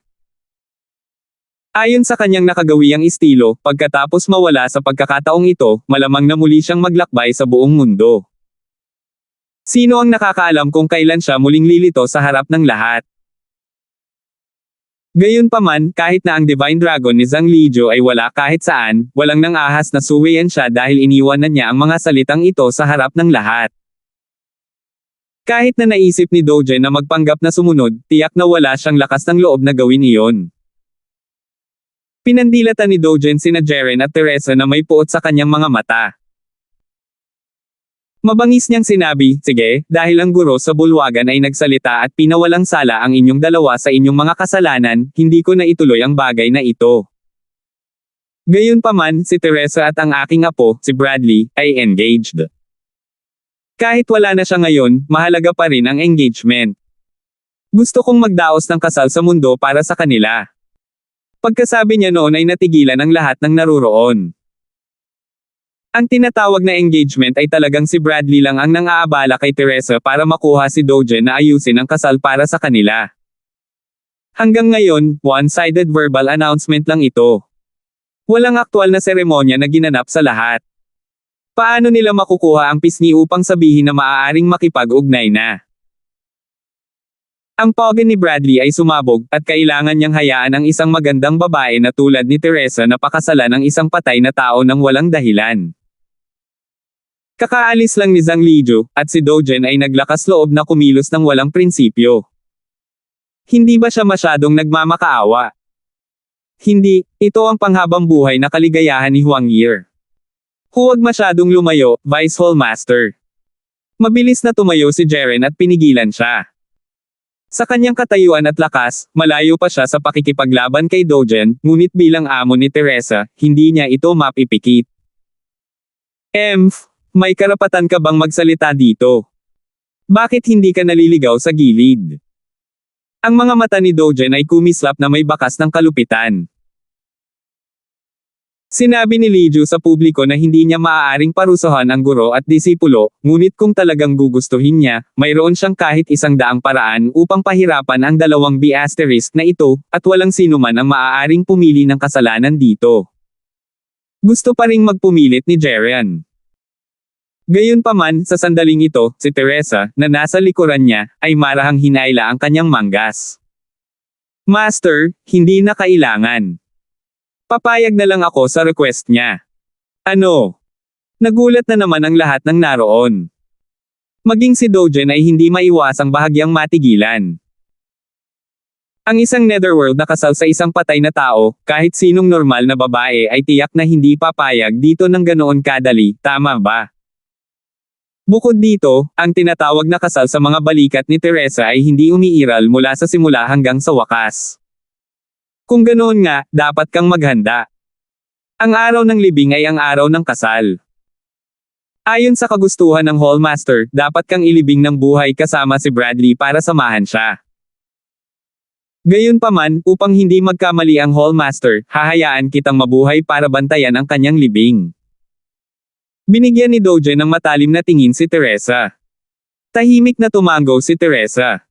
Ayon sa kanyang nakagawiang estilo, pagkatapos mawala sa pagkakataong ito, malamang na muli siyang maglakbay sa buong mundo. Sino ang nakakaalam kung kailan siya muling lilito sa harap ng lahat? Gayunpaman, kahit na ang Divine Dragon ni Zhang Lijiu ay wala kahit saan, walang nang ahas na suwian siya dahil iniwan na niya ang mga salitang ito sa harap ng lahat. Kahit na naisip ni Dogen na magpanggap na sumunod, tiyak na wala siyang lakas ng loob na gawin iyon. Pinandilatan ni Dogen sina Jeren at Teresa na may puot sa kanyang mga mata. Mabangis niyang sinabi, sige, dahil ang guro sa bulwagan ay nagsalita at pinawalang sala ang inyong dalawa sa inyong mga kasalanan, hindi ko na ituloy ang bagay na ito. Gayunpaman, si Teresa at ang aking apo, si Bradley, ay engaged. Kahit wala na siya ngayon, mahalaga pa rin ang engagement. Gusto kong magdaos ng kasal sa mundo para sa kanila. Pagkasabi niya noon ay natigilan ang lahat ng naruroon. Ang tinatawag na engagement ay talagang si Bradley lang ang nang-aabala kay Teresa para makuha si Dogen na ayusin ang kasal para sa kanila. Hanggang ngayon, one-sided verbal announcement lang ito. Walang aktwal na seremonya na ginanap sa lahat. Paano nila makukuha ang pisngi upang sabihin na maaaring makipag-ugnay na? Ang pogi ni Bradley ay sumabog, at kailangan niyang hayaan ang isang magandang babae na tulad ni Teresa na pakasalan ang isang patay na tao nang walang dahilan. Kakaalis lang ni Zhang Lijiu, at si Dogen ay naglakas loob na kumilos ng walang prinsipyo. Hindi ba siya masyadong nagmamakaawa? Hindi, ito ang panghabang buhay na kaligayahan ni Huang Yi. Huwag masyadong lumayo, Vice Hall Master. Mabilis na tumayo si Jeren at pinigilan siya. Sa kanyang katayuan at lakas, malayo pa siya sa pakikipaglaban kay Dogen, ngunit bilang amo ni Teresa, hindi niya ito mapipikit. May karapatan ka bang magsalita dito? Bakit hindi ka naliligaw sa gilid? Ang mga mata ni Dogen ay kumislap na may bakas ng kalupitan. Sinabi ni Lijiu sa publiko na hindi niya maaaring parusahan ang guro at disipulo, ngunit kung talagang gugustuhin niya, mayroon siyang kahit 100 paraan upang pahirapan ang dalawang B** na ito, at walang sinuman ang maaaring pumili ng kasalanan dito. Gusto pa ring magpumilit ni Jeren. Gayunpaman, sa sandaling ito, si Teresa, na nasa likuran niya, ay marahang hinayla ang kanyang manggas. Master, hindi na kailangan. Papayag na lang ako sa request niya. Ano? Nagulat na naman ang lahat ng naroon. Maging si Dogen ay hindi maiwasang bahagyang matigilan. Ang isang netherworld na kasal sa isang patay na tao, kahit sinong normal na babae ay tiyak na hindi papayag dito ng ganoon kadali, tama ba? Bukod dito, ang tinatawag na kasal sa mga balikat ni Teresa ay hindi umiiral mula sa simula hanggang sa wakas. Kung ganoon nga, dapat kang maghanda. Ang araw ng libing ay ang araw ng kasal. Ayon sa kagustuhan ng Hallmaster, dapat kang ilibing ng buhay kasama si Bradley para samahan siya. Gayunpaman, upang hindi magkamali ang Hallmaster, hahayaan kitang mabuhay para bantayan ang kanyang libing. Binigyan ni Dogen ng matalim na tingin si Teresa. Tahimik na tumango si Teresa.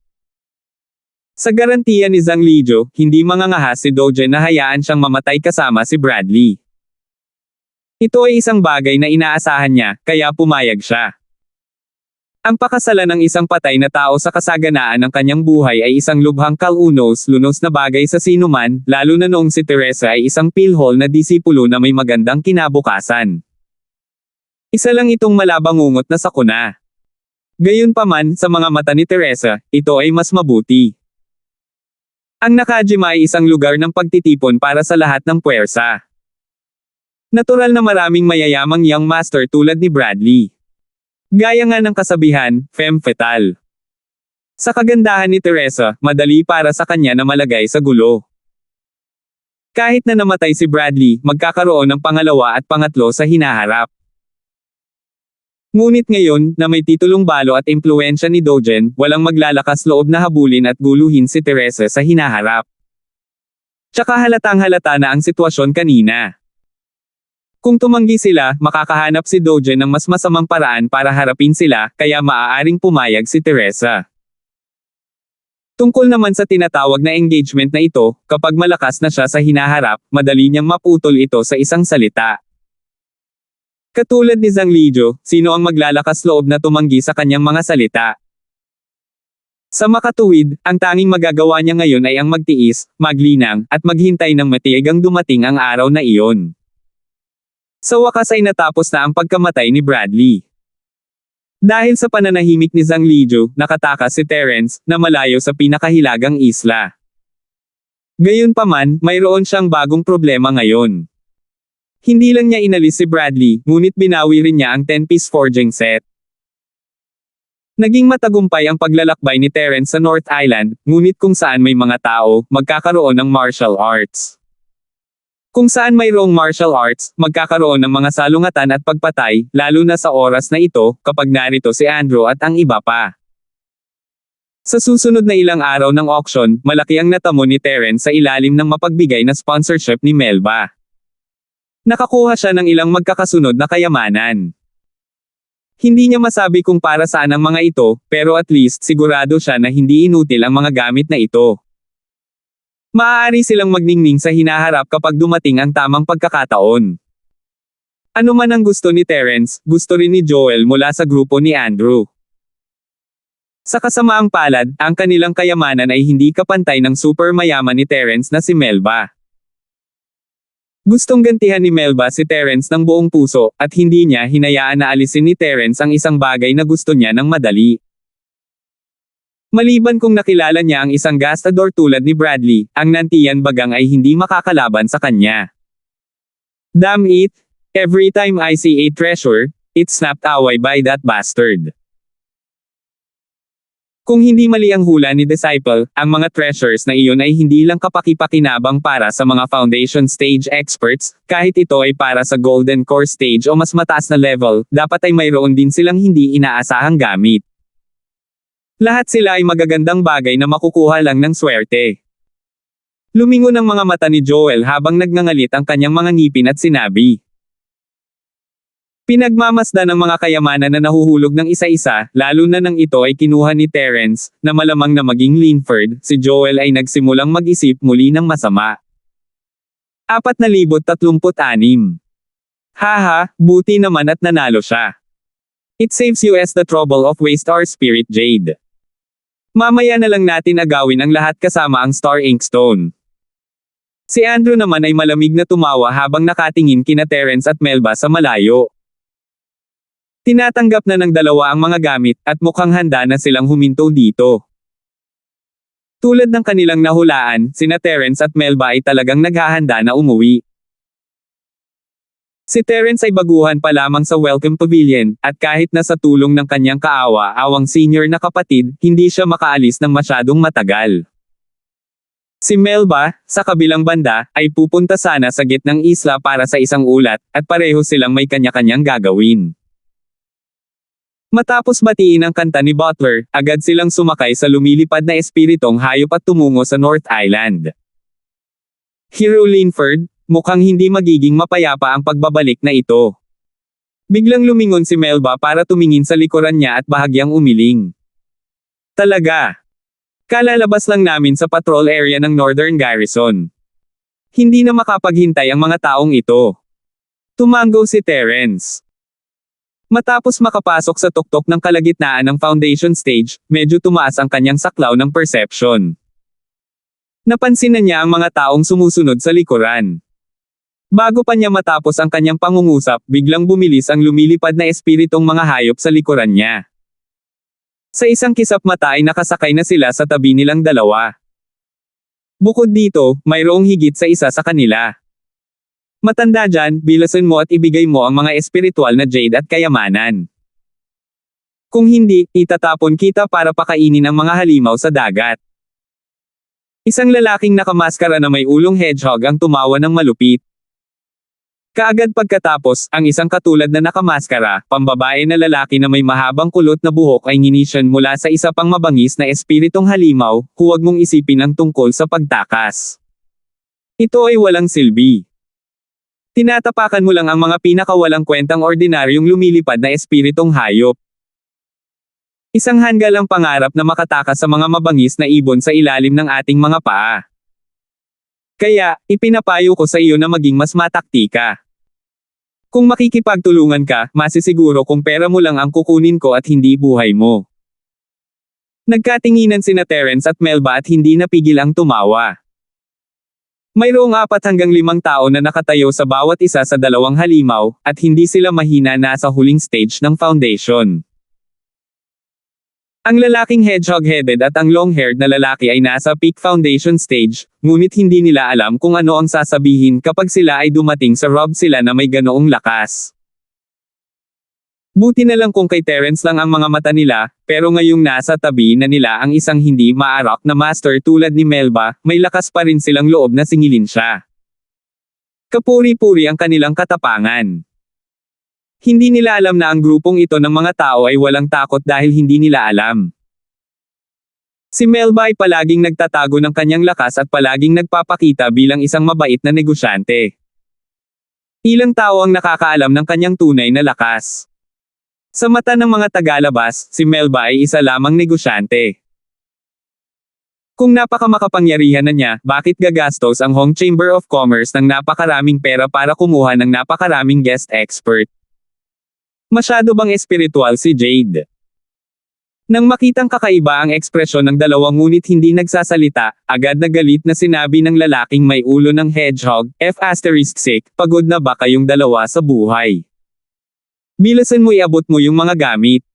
Sa garantiya ni Zhang Lijo, hindi mangangahas si Dogen na hayaan siyang mamatay kasama si Bradley. Ito ay isang bagay na inaasahan niya, kaya pumayag siya. Ang pakasalan ng isang patay na tao sa kasaganaan ng kanyang buhay ay isang lubhang kalunos-lunos na bagay sa sinuman, lalo na noong si Teresa ay isang pilhol na disipulo na may magandang kinabukasan. Isa lang itong malabangungot na sakuna. Gayunpaman, sa mga mata ni Teresa, ito ay mas mabuti. Ang Nakajima ay isang lugar ng pagtitipon para sa lahat ng puwersa. Natural na maraming mayayamang young master tulad ni Bradley. Gaya nga ng kasabihan, femme fatale. Sa kagandahan ni Teresa, madali para sa kanya na malagay sa gulo. Kahit na namatay si Bradley, magkakaroon ng pangalawa at pangatlo sa hinaharap. Ngunit ngayon, na may titulong balo at impluwensya ni Dogen, walang maglalakas loob na habulin at guluhin si Teresa sa hinaharap. Tsaka halatang-halata na ang sitwasyon kanina. Kung tumanggi sila, makakahanap si Dogen ng mas masamang paraan para harapin sila, kaya maaaring pumayag si Teresa. Tungkol naman sa tinatawag na engagement na ito, kapag malakas na siya sa hinaharap, madali niyang maputol ito sa isang salita. Katulad ni Zhang Lijo, sino ang maglalakas loob na tumanggi sa kanyang mga salita? Sa makatuwid, ang tanging magagawa niya ngayon ay ang magtiis, maglinang, at maghintay ng matiyagang dumating ang araw na iyon. Sa wakas ay natapos na ang pagkamatay ni Bradley. Dahil sa pananahimik ni Zhang Lijo, nakatakas si Terence, na malayo sa pinakahilagang isla. Gayunpaman, mayroon siyang bagong problema ngayon. Hindi lang niya inalis si Bradley, ngunit binawi rin niya ang 10-piece forging set. Naging matagumpay ang paglalakbay ni Terence sa North Island, ngunit kung saan may mga tao, magkakaroon ng martial arts. Kung saan mayroong martial arts, magkakaroon ng mga salungatan at pagpatay, lalo na sa oras na ito, kapag narito si Andrew at ang iba pa. Sa susunod na ilang araw ng auction, malaki ang natamo ni Terence sa ilalim ng mapagbigay na sponsorship ni Melba. Nakakuha siya ng ilang magkakasunod na kayamanan. Hindi niya masabi kung para saan ang mga ito, pero at least sigurado siya na hindi inutil ang mga gamit na ito. Maaari silang magningning sa hinaharap kapag dumating ang tamang pagkakataon. Ano man ang gusto ni Terence, gusto rin ni Joel mula sa grupo ni Andrew. Sa kasamaang palad, ang kanilang kayamanan ay hindi kapantay ng super mayaman ni Terence na si Melba. Gustong gantihan ni Melba si Terence ng buong puso, at hindi niya hinayaan na alisin ni Terence ang isang bagay na gusto niya ng madali. Maliban kung nakilala niya ang isang gastador tulad ni Bradley, ang nantiyan bagang ay hindi makakalaban sa kanya. Damn it! Every time I see a treasure, it's snapped away by that bastard. Kung hindi mali ang hula ni Disciple, ang mga treasures na iyon ay hindi lang kapaki-pakinabang para sa mga foundation stage experts, kahit ito ay para sa golden core stage o mas mataas na level, dapat ay mayroon din silang hindi inaasahang gamit. Lahat sila ay magagandang bagay na makukuha lang ng swerte. Lumingon ang mga mata ni Joel habang nagngangalit ang kanyang mga ngipin at sinabi. Pinagmamasdan ng mga kayamanan na nahuhulog ng isa-isa, lalo na nang ito ay kinuha ni Terence, na malamang na maging Linford, si Joel ay nagsimulang mag-isip muli ng masama. 436. Haha, buti naman at nanalo siya. It saves you as the trouble of waste our spirit jade. Mamaya na lang natin agawin ang lahat kasama ang Star Inkstone. Si Andrew naman ay malamig na tumawa habang nakatingin kina Terence at Melba sa malayo. Tinatanggap na ng dalawa ang mga gamit, at mukhang handa na silang huminto dito. Tulad ng kanilang nahulaan, sina Terence at Melba ay talagang naghahanda na umuwi. Si Terence ay baguhan pa lamang sa Welcome Pavilion, at kahit na sa tulong ng kanyang kaawa-awang senior na kapatid, hindi siya makaalis ng masyadong matagal. Si Melba, sa kabilang banda, ay pupunta sana sa gitnang isla para sa isang ulat, at pareho silang may kanya-kanyang gagawin. Matapos batiin ang kanta ni Butler, agad silang sumakay sa lumilipad na espiritong hayop at tumungo sa North Island. Hero Linford, mukhang hindi magiging mapayapa ang pagbabalik na ito. Biglang lumingon si Melba para tumingin sa likuran niya at bahagyang umiling. Talaga? Kalalabas lang namin sa patrol area ng Northern Garrison. Hindi na makapaghintay ang mga taong ito. Tumango si Terence. Matapos makapasok sa tuktok ng kalagitnaan ng foundation stage, medyo tumaas ang kanyang saklaw ng perception. Napansin na niya ang mga taong sumusunod sa likuran. Bago pa niya matapos ang kanyang pangungusap, biglang bumilis ang lumilipad na espiritong mga hayop sa likuran niya. Sa isang kisap mata ay nakasakay na sila sa tabi nilang dalawa. Bukod dito, mayroong higit sa isa sa kanila. Matanda dyan, bilasan mo at ibigay mo ang mga espiritual na jade at kayamanan. Kung hindi, itatapon kita para pakainin ang mga halimaw sa dagat. Isang lalaking nakamaskara na may ulong hedgehog ang tumawa ng malupit. Kaagad pagkatapos, ang isang katulad na nakamaskara, pambabae na lalaki na may mahabang kulot na buhok ay nginisyon mula sa isa pang mabangis na espiritong halimaw, huwag mong isipin ang tungkol sa pagtakas. Ito ay walang silbi. Tinatapakan mo lang ang mga pinakawalang kwentang ordinaryong lumilipad na espiritong hayop. Isang hanggal ang pangarap na makatakas sa mga mabangis na ibon sa ilalim ng ating mga paa. Kaya, ipinapayo ko sa iyo na maging mas mataktika. Kung makikipagtulungan ka, masisiguro kung pera mo lang ang kukunin ko at hindi buhay mo. Nagkatinginan sina Terence at Melba at hindi napigil ang tumawa. Mayroong 4 hanggang 5 tao na nakatayo sa bawat isa sa dalawang halimaw, at hindi sila mahina na sa huling stage ng foundation. Ang lalaking hedgehog-headed at ang long-haired na lalaki ay nasa peak foundation stage, ngunit hindi nila alam kung ano ang sasabihin kapag sila ay dumating sa rob sila na may ganoong lakas. Buti na lang kung kay Terence lang ang mga mata nila, pero ngayong nasa tabi na nila ang isang hindi maarak na master tulad ni Melba, may lakas pa rin silang loob na singilin siya. Kapuri-puri ang kanilang katapangan. Hindi nila alam na ang grupong ito ng mga tao ay walang takot dahil hindi nila alam. Si Melba ay palaging nagtatago ng kanyang lakas at palaging nagpapakita bilang isang mabait na negosyante. Ilang tao ang nakakaalam ng kanyang tunay na lakas. Sa mata ng mga tagalabas, si Melba ay isa lamang negosyante. Kung napakamakapangyarihan na niya, bakit gagastos ang Hong Chamber of Commerce ng napakaraming pera para kumuha ng napakaraming guest expert? Masyado bang espiritual si Jade? Nang makitang kakaiba ang ekspresyon ng dalawa ngunit hindi nagsasalita, agad na galit na sinabi ng lalaking may ulo ng hedgehog, F***, pagod na ba kayong dalawa sa buhay? Bilasan mo iabot mo yung mga gamit.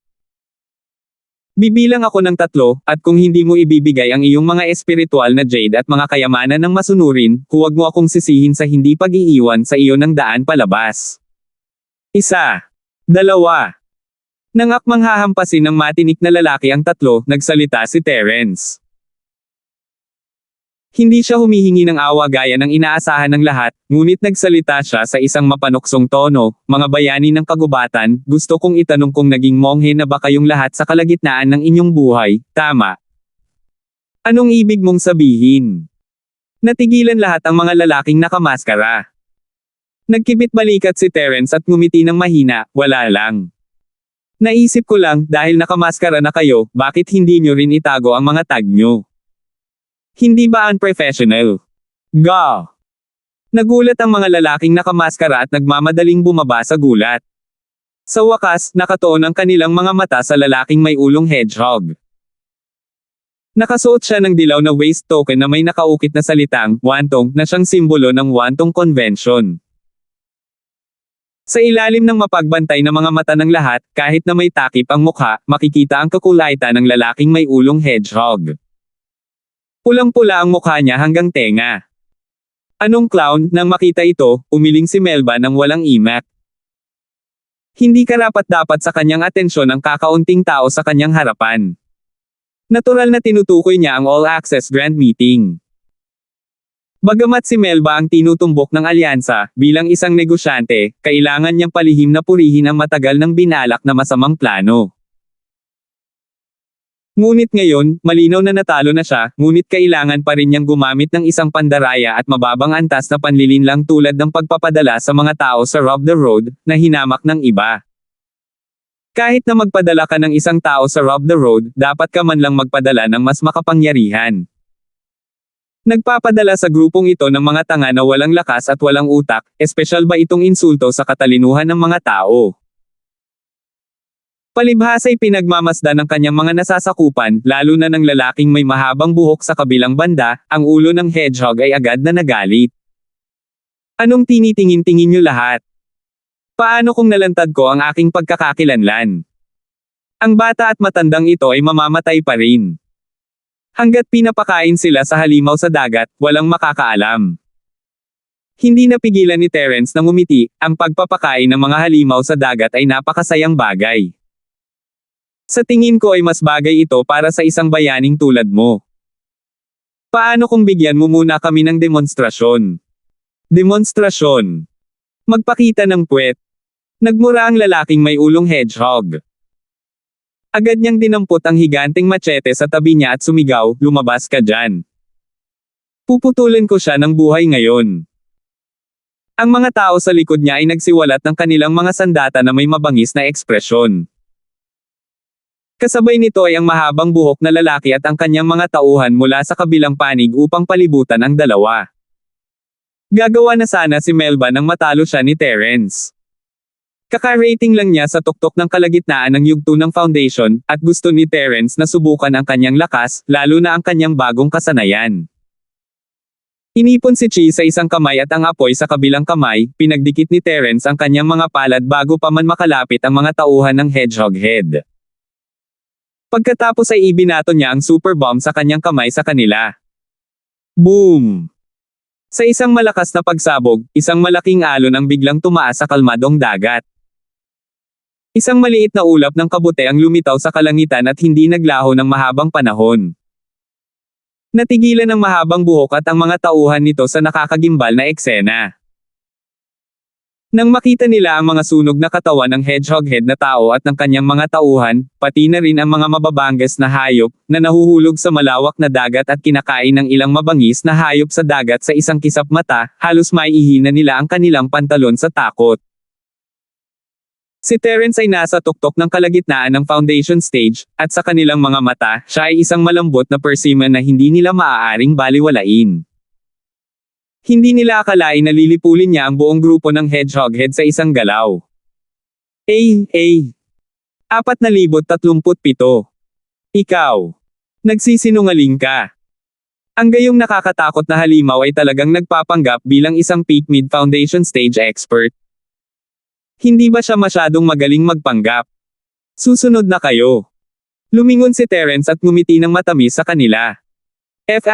Bibilang ako ng 3, at kung hindi mo ibibigay ang iyong mga espiritual na jade at mga kayamanan ng masunurin, huwag mo akong sisihin sa hindi pag-iiwan sa iyo ng daan palabas. 1, 2. Nang akmang hahampasin ng matinik na lalaki ang 3, nagsalita si Terence. Hindi siya humihingi ng awa gaya ng inaasahan ng lahat, ngunit nagsalita siya sa isang mapanuksong tono, mga bayani ng kagubatan, gusto kong itanong kung naging monghe na ba kayong lahat sa kalagitnaan ng inyong buhay, tama? Anong ibig mong sabihin? Natigilan lahat ang mga lalaking nakamaskara. Nagkibit balikat si Terence at ngumiti ng mahina, wala lang. Naisip ko lang, dahil nakamaskara na kayo, bakit hindi nyo rin itago ang mga tag nyo? Hindi ba unprofessional? Ga! Nagulat ang mga lalaking nakamaskara at nagmamadaling bumaba sa gulat. Sa wakas, nakatuon ang kanilang mga mata sa lalaking may ulong hedgehog. Nakasuot siya ng dilaw na waist token na may nakaukit na salitang, wantong, na siyang simbolo ng wantong convention. Sa ilalim ng mapagbantay na mga mata ng lahat, kahit na may takip ang mukha, makikita ang kakulaitan ng lalaking may ulong hedgehog. Pulang-pula ang mukha niya hanggang tenga. Anong clown? Nang makita ito, umiling si Melba nang walang imak. Hindi karapat-dapat sa kanyang atensyon ang kakaunting tao sa kanyang harapan. Natural na tinutukoy niya ang all-access grand meeting. Bagamat si Melba ang tinutumbok ng alyansa, bilang isang negosyante, kailangan niyang palihim na purihin ang matagal ng binalak na masamang plano. Ngunit ngayon, malinaw na natalo na siya, ngunit kailangan pa rin niyang gumamit ng isang pandaraya at mababang antas na panlilinlang tulad ng pagpapadala sa mga tao sa Rob the Road, na hinamak ng iba. Kahit na magpadala ka ng isang tao sa Rob the Road, dapat ka man lang magpadala ng mas makapangyarihan. Nagpapadala sa grupong ito ng mga tanga na walang lakas at walang utak, espesyal ba itong insulto sa katalinuhan ng mga tao? Palibhasa'y pinagmamasdan ng kanyang mga nasasakupan, lalo na ng lalaking may mahabang buhok sa kabilang banda, ang ulo ng hedgehog ay agad na nagalit. Anong tinitingin-tingin niyo lahat? Paano kung nalantad ko ang aking pagkakakilanlan? Ang bata at matandang ito ay mamamatay pa rin. Hanggat pinapakain sila sa halimaw sa dagat, walang makakaalam. Hindi napigilan ni Terence na ngumiti, ang pagpapakain ng mga halimaw sa dagat ay napakasayang bagay. Sa tingin ko ay mas bagay ito para sa isang bayaning tulad mo. Paano kung bigyan mo muna kami ng demonstrasyon? Demonstrasyon. Magpakita ng puwet. Nagmura ang lalaking may ulong hedgehog. Agad niyang dinampot ang higanteng machete sa tabi niya at sumigaw, lumabas ka dyan. Puputulin ko siya ng buhay ngayon. Ang mga tao sa likod niya ay nagsiwalat ng kanilang mga sandata na may mabangis na ekspresyon. Kasabay nito ay ang mahabang buhok na lalaki at ang kanyang mga tauhan mula sa kabilang panig upang palibutan ang dalawa. Gagawa na sana si Melba nang matalo siya ni Terence. Kaka-rating lang niya sa tuktok ng kalagitnaan ng yugto ng foundation, at gusto ni Terence na subukan ang kanyang lakas, lalo na ang kanyang bagong kasanayan. Inipon si Chi sa isang kamay at ang apoy sa kabilang kamay, pinagdikit ni Terence ang kanyang mga palad bago pa man makalapit ang mga tauhan ng hedgehog head. Pagkatapos ay ibinato niya ang super bomb sa kanyang kamay sa kanila. Boom! Sa isang malakas na pagsabog, isang malaking alon ang biglang tumaas sa kalmadong dagat. Isang maliit na ulap ng kabute ang lumitaw sa kalangitan at hindi naglaho ng mahabang panahon. Natigilan ang mahabang buhok at ang mga tauhan nito sa nakakagimbal na eksena. Nang makita nila ang mga sunog na katawan ng hedgehog head na tao at ng kanyang mga tauhan, pati na rin ang mga mababangges na hayop, na nahuhulog sa malawak na dagat at kinakain ng ilang mabangis na hayop sa dagat sa isang kisap mata, halos maihina nila ang kanilang pantalon sa takot. Si Terence ay nasa tuktok ng kalagitnaan ng foundation stage, at sa kanilang mga mata, siya ay isang malambot na persimmon na hindi nila maaaring baliwalain. Hindi nila akalain na lilipulin niya ang buong grupo ng hedgehog head sa isang galaw. 4,037. Ikaw. Nagsisinungaling ka. Ang gayong nakakatakot na halimaw ay talagang nagpapanggap bilang isang peak mid-foundation stage expert. Hindi ba siya masyadong magaling magpanggap? Susunod na kayo. Lumingon si Terence at ngumiti ng matamis sa kanila. F***.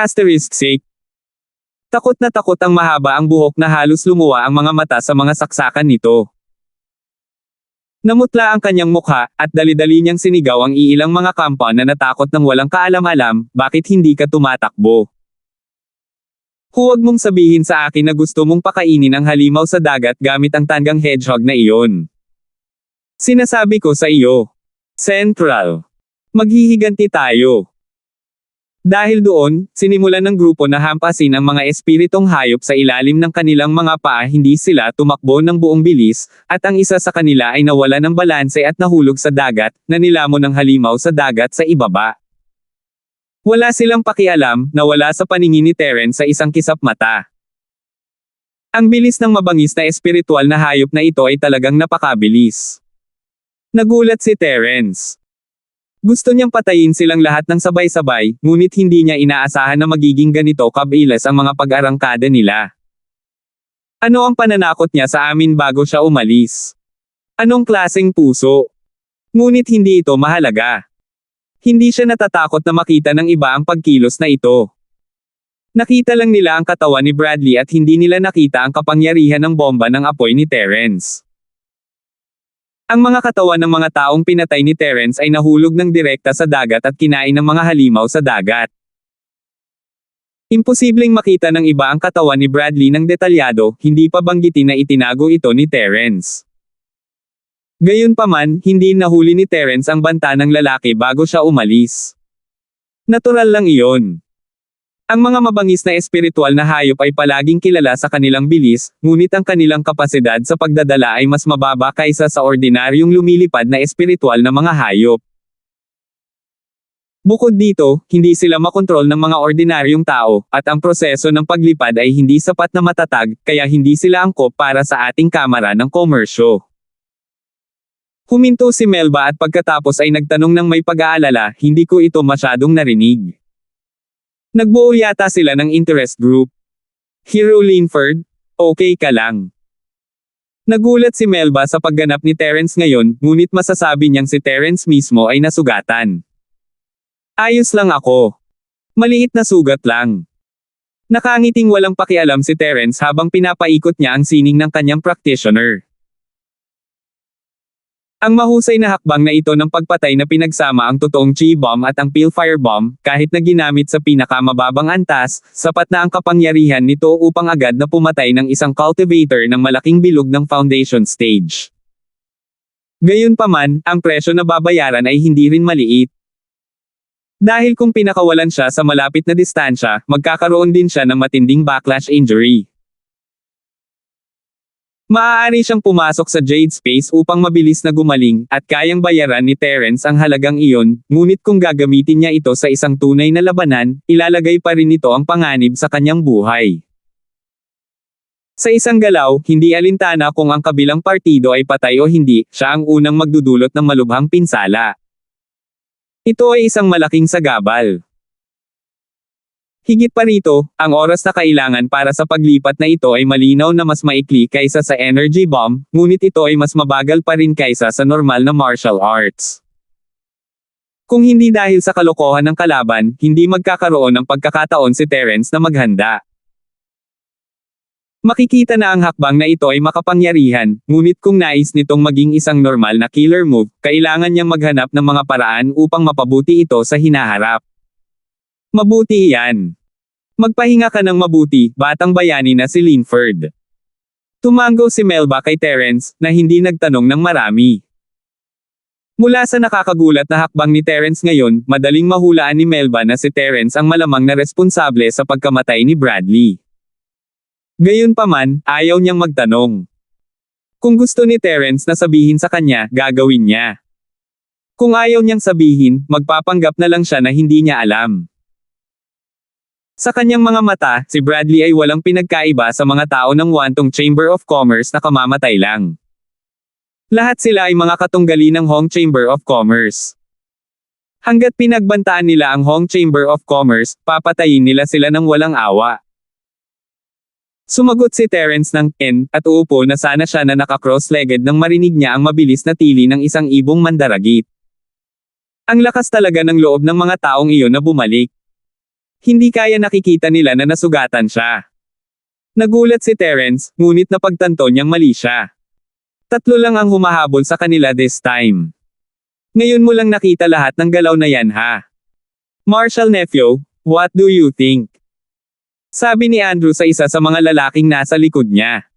Takot na takot ang mahaba ang buhok na halos lumuwa ang mga mata sa mga saksakan nito. Namutla ang kanyang mukha, at dali-dali niyang sinigaw ang iilang mga kampa na natakot ng walang kaalam-alam, bakit hindi ka tumatakbo? Huwag mong sabihin sa akin na gusto mong pakainin ang halimaw sa dagat gamit ang tanggang hedgehog na iyon. Sinasabi ko sa iyo. Central. Maghihiganti tayo. Dahil doon, sinimulan ng grupo na hampasin ang mga espiritong hayop sa ilalim ng kanilang mga paa. Hindi sila tumakbo ng buong bilis, at ang isa sa kanila ay nawala ng balanse at nahulog sa dagat, na nilamon ng halimaw sa dagat sa ibaba. Wala silang pakialam, nawala sa paningin ni Terence sa isang kisap mata. Ang bilis ng mabangis na espiritual na hayop na ito ay talagang napakabilis. Nagulat si Terence. Gusto niyang patayin silang lahat ng sabay-sabay, ngunit hindi niya inaasahan na magiging ganito kabilis ang mga pag-arangkada nila. Ano ang pananakot niya sa amin bago siya umalis? Anong klaseng puso? Ngunit hindi ito mahalaga. Hindi siya natatakot na makita ng iba ang pagkilos na ito. Nakita lang nila ang katawan ni Bradley at hindi nila nakita ang kapangyarihan ng bomba ng apoy ni Terence. Ang mga katawan ng mga taong pinatay ni Terence ay nahulog ng direkta sa dagat at kinain ng mga halimaw sa dagat. Imposibleng makita ng iba ang katawan ni Bradley ng detalyado, hindi pa banggitin na itinago ito ni Terence. Gayunpaman, hindi nahuli ni Terence ang banta ng lalaki bago siya umalis. Natural lang iyon. Ang mga mabangis na espiritual na hayop ay palaging kilala sa kanilang bilis, ngunit ang kanilang kapasidad sa pagdadala ay mas mababa kaysa sa ordinaryong lumilipad na espiritual na mga hayop. Bukod dito, hindi sila makontrol ng mga ordinaryong tao, at ang proseso ng paglipad ay hindi sapat na matatag, kaya hindi sila angkop para sa ating kamara ng komersyo. Huminto si Melba at pagkatapos ay nagtanong ng may pag-aalala, hindi ko ito masyadong narinig. Nagbuo yata sila ng interest group. Hero Linford, okay ka lang. Nagulat si Melba sa pagganap ni Terence ngayon, ngunit masasabi niyang si Terence mismo ay nasugatan. Ayos lang ako. Maliit na sugat lang. Nakangiting walang pakialam si Terence habang pinapaikot niya ang sining ng kanyang practitioner. Ang mahusay na hakbang na ito ng pagpatay na pinagsama ang totoong G-bomb at ang Pillfire bomb, kahit na ginamit sa pinakamababang antas, sapat na ang kapangyarihan nito upang agad na pumatay ng isang cultivator ng malaking bilog ng foundation stage. Gayunpaman, ang presyo na babayaran ay hindi rin maliit. Dahil kung pinakawalan siya sa malapit na distansya, magkakaroon din siya ng matinding backlash injury. Maaari siyang pumasok sa Jade Space upang mabilis na gumaling, at kayang bayaran ni Terence ang halagang iyon, ngunit kung gagamitin niya ito sa isang tunay na labanan, ilalagay pa rin nito ang panganib sa kanyang buhay. Sa isang galaw, hindi alintana kung ang kabilang partido ay patay o hindi, siya ang unang magdudulot ng malubhang pinsala. Ito ay isang malaking sagabal. Higit pa rito, ang oras na kailangan para sa paglipat na ito ay malinaw na mas maikli kaysa sa energy bomb, ngunit ito ay mas mabagal pa rin kaysa sa normal na martial arts. Kung hindi dahil sa kalokohan ng kalaban, hindi magkakaroon ng pagkakataon si Terence na maghanda. Makikita na ang hakbang na ito ay makapangyarihan, ngunit kung nais nitong maging isang normal na killer move, kailangan niyang maghanap ng mga paraan upang mapabuti ito sa hinaharap. Mabuti iyan. Magpahinga ka ng mabuti, batang bayani na si Linford. Tumango si Melba kay Terence, na hindi nagtanong ng marami. Mula sa nakakagulat na hakbang ni Terence ngayon, madaling mahulaan ni Melba na si Terence ang malamang na responsable sa pagkamatay ni Bradley. Gayunpaman, ayaw niyang magtanong. Kung gusto ni Terence na sabihin sa kanya, gagawin niya. Kung ayaw niyang sabihin, magpapanggap na lang siya na hindi niya alam. Sa kanyang mga mata, si Bradley ay walang pinagkaiba sa mga tao ng wantong Chamber of Commerce na kamamatay lang. Lahat sila ay mga katunggali ng Hong Chamber of Commerce. Hanggat pinagbantaan nila ang Hong Chamber of Commerce, papatayin nila sila ng walang awa. Sumagot si Terence ng N at uupo na sana siya na naka-cross-legged nang marinig niya ang mabilis na tili ng isang ibong mandaragit. Ang lakas talaga ng loob ng mga taong iyon na bumalik. Hindi kaya nakikita nila na nasugatan siya. Nagulat si Terence, ngunit napagtanto niyang mali siya. Tatlo lang ang humahabol sa kanila this time. Ngayon mo lang nakita lahat ng galaw na yan ha. Marshall nephew, what do you think? Sabi ni Andrew sa isa sa mga lalaking nasa likod niya.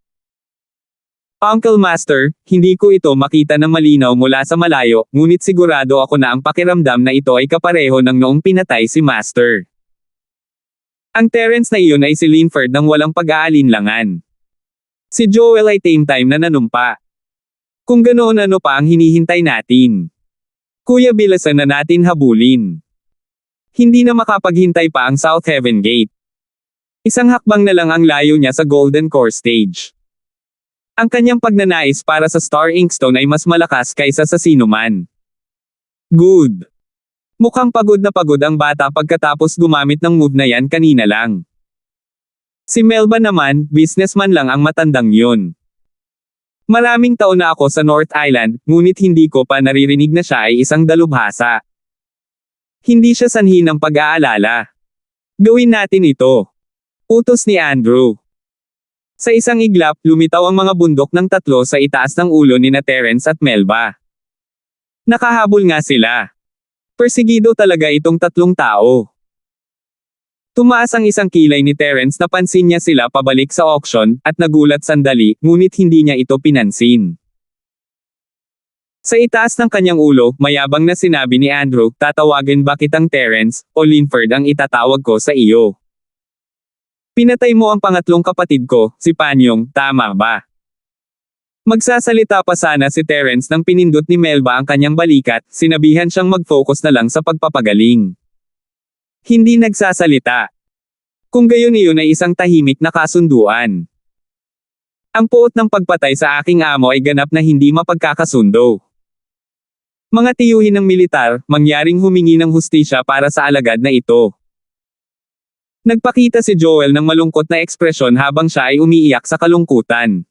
Uncle Master, hindi ko ito makita ng malinaw mula sa malayo, ngunit sigurado ako na ang pakiramdam na ito ay kapareho ng noong pinatay si Master. Ang Terence na iyon ay si Linford ng walang pag-aalinlangan. Si Joel ay time na nanumpa. Kung ganoon ano pa ang hinihintay natin? Kuya bilasan na natin habulin. Hindi na makapaghintay pa ang South Heaven Gate. Isang hakbang na lang ang layo niya sa Golden Core Stage. Ang kanyang pagnanais para sa Star Inkstone ay mas malakas kaysa sa sinuman. Good. Mukhang pagod na pagod ang bata pagkatapos gumamit ng move na yan kanina lang. Si Melba naman, businessman lang ang matandang yun. Maraming taon na ako sa North Island, ngunit hindi ko pa naririnig na siya ay isang dalubhasa. Hindi siya sanhi ng pag-aalala. Gawin natin ito. Utos ni Andrew. Sa isang iglap, lumitaw ang mga bundok ng tatlo sa itaas ng ulo ni Terence at Melba. Nakahabol nga sila. Persigido talaga itong tatlong tao. Tumaas ang isang kilay ni Terence na pansin niya sila pabalik sa auction, at nagulat sandali, ngunit hindi niya ito pinansin. Sa itaas ng kanyang ulo, mayabang na sinabi ni Andrew, tatawagin ba kitang Terence, o Linford ang itatawag ko sa iyo? Pinatay mo ang pangatlong kapatid ko, si Panyong, tama ba? Magsasalita pa sana si Terence nang pinindot ni Melba ang kanyang balikat, sinabihan siyang mag-focus na lang sa pagpapagaling. Hindi nagsasalita. Kung gayon iyon ay isang tahimik na kasunduan. Ang puot ng pagpatay sa aking amo ay ganap na hindi mapagkakasundo. Mga tiyuhin ng militar, mangyaring humingi ng hustisya para sa alagad na ito. Nagpakita si Joel ng malungkot na ekspresyon habang siya ay umiiyak sa kalungkutan.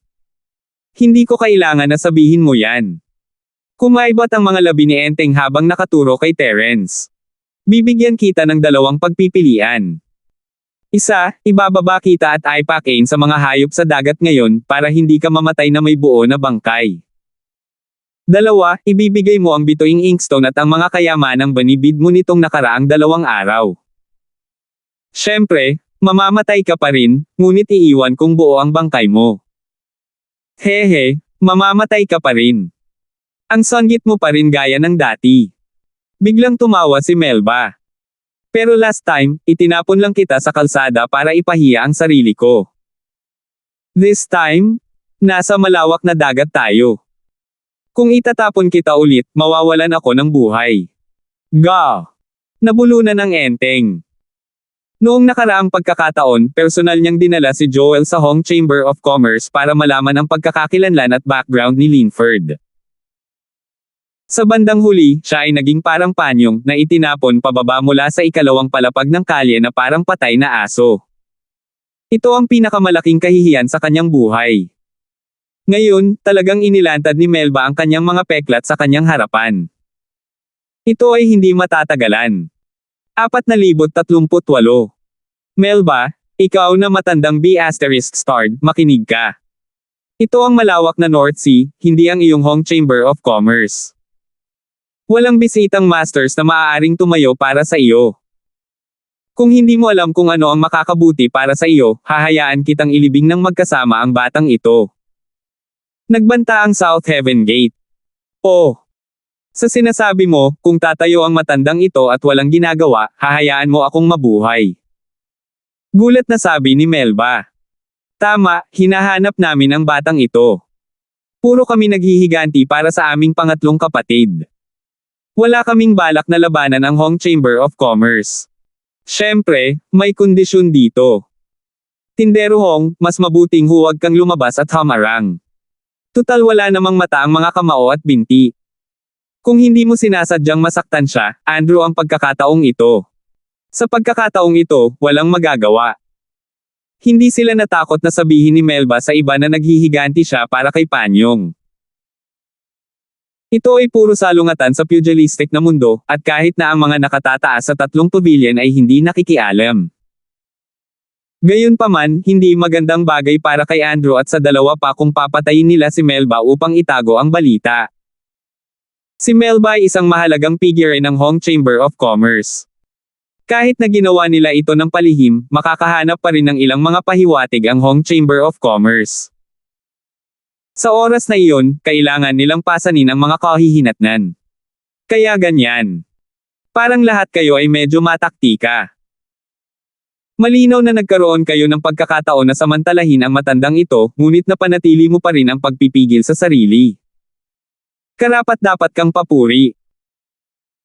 Hindi ko kailangan na sabihin mo yan. Kumaibot ang mga labi ni Enteng habang nakaturo kay Terence. Bibigyan kita ng dalawang pagpipilian. Isa, ibababa kita at ipakain sa mga hayop sa dagat ngayon para hindi ka mamatay na may buo na bangkay. Dalawa, ibibigay mo ang bituing inkstone at ang mga kayamanang banibid mo nitong nakaraang 2 araw. Siyempre, mamamatay ka pa rin, ngunit iiwan kong buo ang bangkay mo. Hehe, mamamatay ka pa rin. Ang songgit mo pa rin gaya ng dati. Biglang tumawa si Melba. Pero last time, itinapon lang kita sa kalsada para ipahiya ang sarili ko. This time, nasa malawak na dagat tayo. Kung itatapon kita ulit, mawawalan ako ng buhay. Ga! Nabulunan ng Enteng. Noong nakaraang pagkakataon, personal niyang dinala si Joel sa Hong Chamber of Commerce para malaman ang pagkakakilanlan at background ni Linford. Sa bandang huli, siya ay naging parang Panyong na itinapon pababa mula sa ikalawang palapag ng kalye na parang patay na aso. Ito ang pinakamalaking kahihiyan sa kanyang buhay. Ngayon, talagang inilantad ni Melba ang kanyang mga peklat sa kanyang harapan. Ito ay hindi matatagalan. 4,038. Melba, ikaw na matandang B***starred, makinig ka. Ito ang malawak na North Sea, hindi ang iyong Hong Chamber of Commerce. Walang bisitang masters na maaaring tumayo para sa iyo. Kung hindi mo alam kung ano ang makakabuti para sa iyo, hahayaan kitang ilibing ng magkasama ang batang ito. Nagbanta ang South Heaven Gate. Oh! Sa sinasabi mo, kung tatayo ang matandang ito at walang ginagawa, hahayaan mo akong mabuhay. Gulat na sabi ni Melba. Tama, hinahanap namin ang batang ito. Puro kami naghihiganti para sa aming pangatlong kapatid. Wala kaming balak na labanan ang Hong Chamber of Commerce. Siyempre, may kondisyon dito. Tindero Hong, mas mabuting huwag kang lumabas at hamarang. Tutal wala namang mata ang mga kamao at binti. Kung hindi mo sinasadyang masaktan siya, Andrew ang pagkakataong ito. Sa pagkakataong ito, walang magagawa. Hindi sila natakot na sabihin ni Melba sa iba na naghihiganti siya para kay Panyong. Ito ay puro salungatan sa pugilistic na mundo, at kahit na ang mga nakatataas sa 3 pavilion ay hindi nakikialam. Gayunpaman, hindi magandang bagay para kay Andrew at sa dalawa pa kung papatayin nila si Melba upang itago ang balita. Si Melba ay isang mahalagang figure ng Hong Chamber of Commerce. Kahit na ginawa nila ito ng palihim, makakahanap pa rin ng ilang mga pahiwatig ang Hong Chamber of Commerce. Sa oras na iyon, kailangan nilang pasanin ang mga kahihinatnan. Kaya ganyan. Parang lahat kayo ay medyo mataktika. Malinaw na nagkaroon kayo ng pagkakataon na samantalahin ang matandang ito, ngunit napanatili mo pa rin ang pagpipigil sa sarili. Karapat-dapat kang papuri.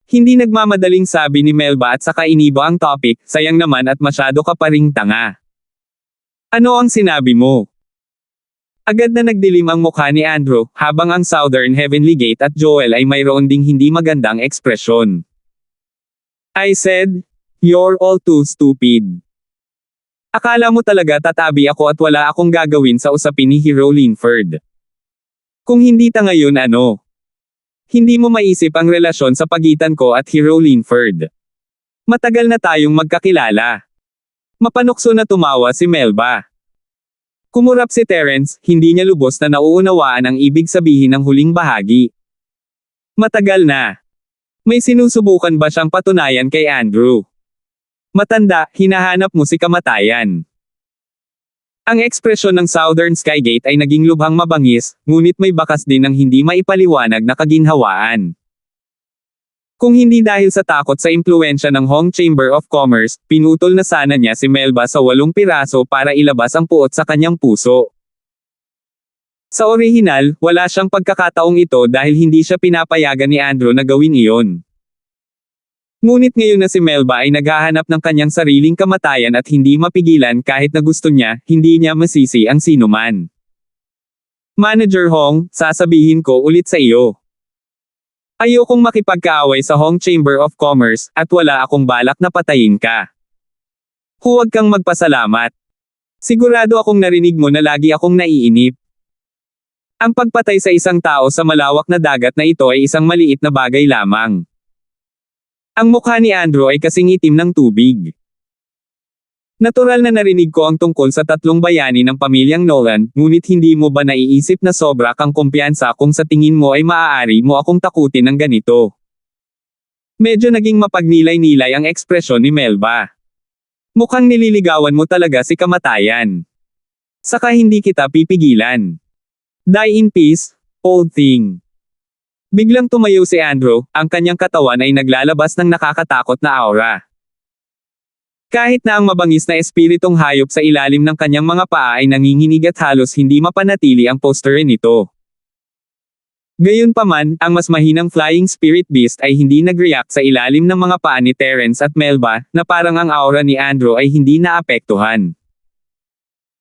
Hindi nagmamadaling sabi ni Melba at saka iniba ang topic, sayang naman at masyado ka pa ring tanga. Ano ang sinabi mo? Agad na nagdilim ang mukha ni Andrew, habang ang Southern Heavenly Gate at Joel ay mayroon ding hindi magandang ekspresyon. I said, you're all too stupid. Akala mo talaga tatabi ako at wala akong gagawin sa usapin ni Hero Linford. Kung hindi ta ngayon ano? Hindi mo maisip ang relasyon sa pagitan ko at Hero Linford. Matagal na tayong magkakilala. Mapanukso na tumawa si Melba. Kumurap si Terence, hindi niya lubos na nauunawaan ang ibig sabihin ng huling bahagi. Matagal na. May sinusubukan ba siyang patunayan kay Andrew? Matanda, hinahanap mo si kamatayan. Ang ekspresyon ng Southern Skygate ay naging lubhang mabangis, ngunit may bakas din ng hindi maipaliwanag na kaginhawaan. Kung hindi dahil sa takot sa impluwensya ng Hong Chamber of Commerce, pinutol na sana niya si Melba sa 8 piraso para ilabas ang puot sa kanyang puso. Sa orihinal, wala siyang pagkakataong ito dahil hindi siya pinapayagan ni Andrew na gawin iyon. Ngunit ngayon na si Melba ay naghahanap ng kanyang sariling kamatayan at hindi mapigilan kahit na gusto niya, hindi niya masisi ang sinuman. Manager Hong, sasabihin ko ulit sa iyo. Ayokong makipagkaaway sa Hong Chamber of Commerce, at wala akong balak na patayin ka. Huwag kang magpasalamat. Sigurado akong narinig mo na lagi akong naiinip. Ang pagpatay sa isang tao sa malawak na dagat na ito ay isang maliit na bagay lamang. Ang mukha ni Andrew ay kasing itim ng tubig. Natural na narinig ko ang tungkol sa 3 bayani ng pamilyang Nolan, ngunit hindi mo ba naiisip na sobra kang kumpiyansa kung sa tingin mo ay maaari mo akong takutin ng ganito? Medyo naging mapagnilay-nilay ang ekspresyon ni Melba. Mukhang nililigawan mo talaga si kamatayan. Saka hindi kita pipigilan. Die in peace, old thing. Biglang tumayo si Andrew, ang kanyang katawan ay naglalabas ng nakakatakot na aura. Kahit na ang mabangis na espiritong hayop sa ilalim ng kanyang mga paa ay nanginginig at halos hindi mapanatili ang posture nito. Gayunpaman, ang mas mahinang flying spirit beast ay hindi nag-react sa ilalim ng mga paa ni Terence at Melba, na parang ang aura ni Andrew ay hindi naapektuhan.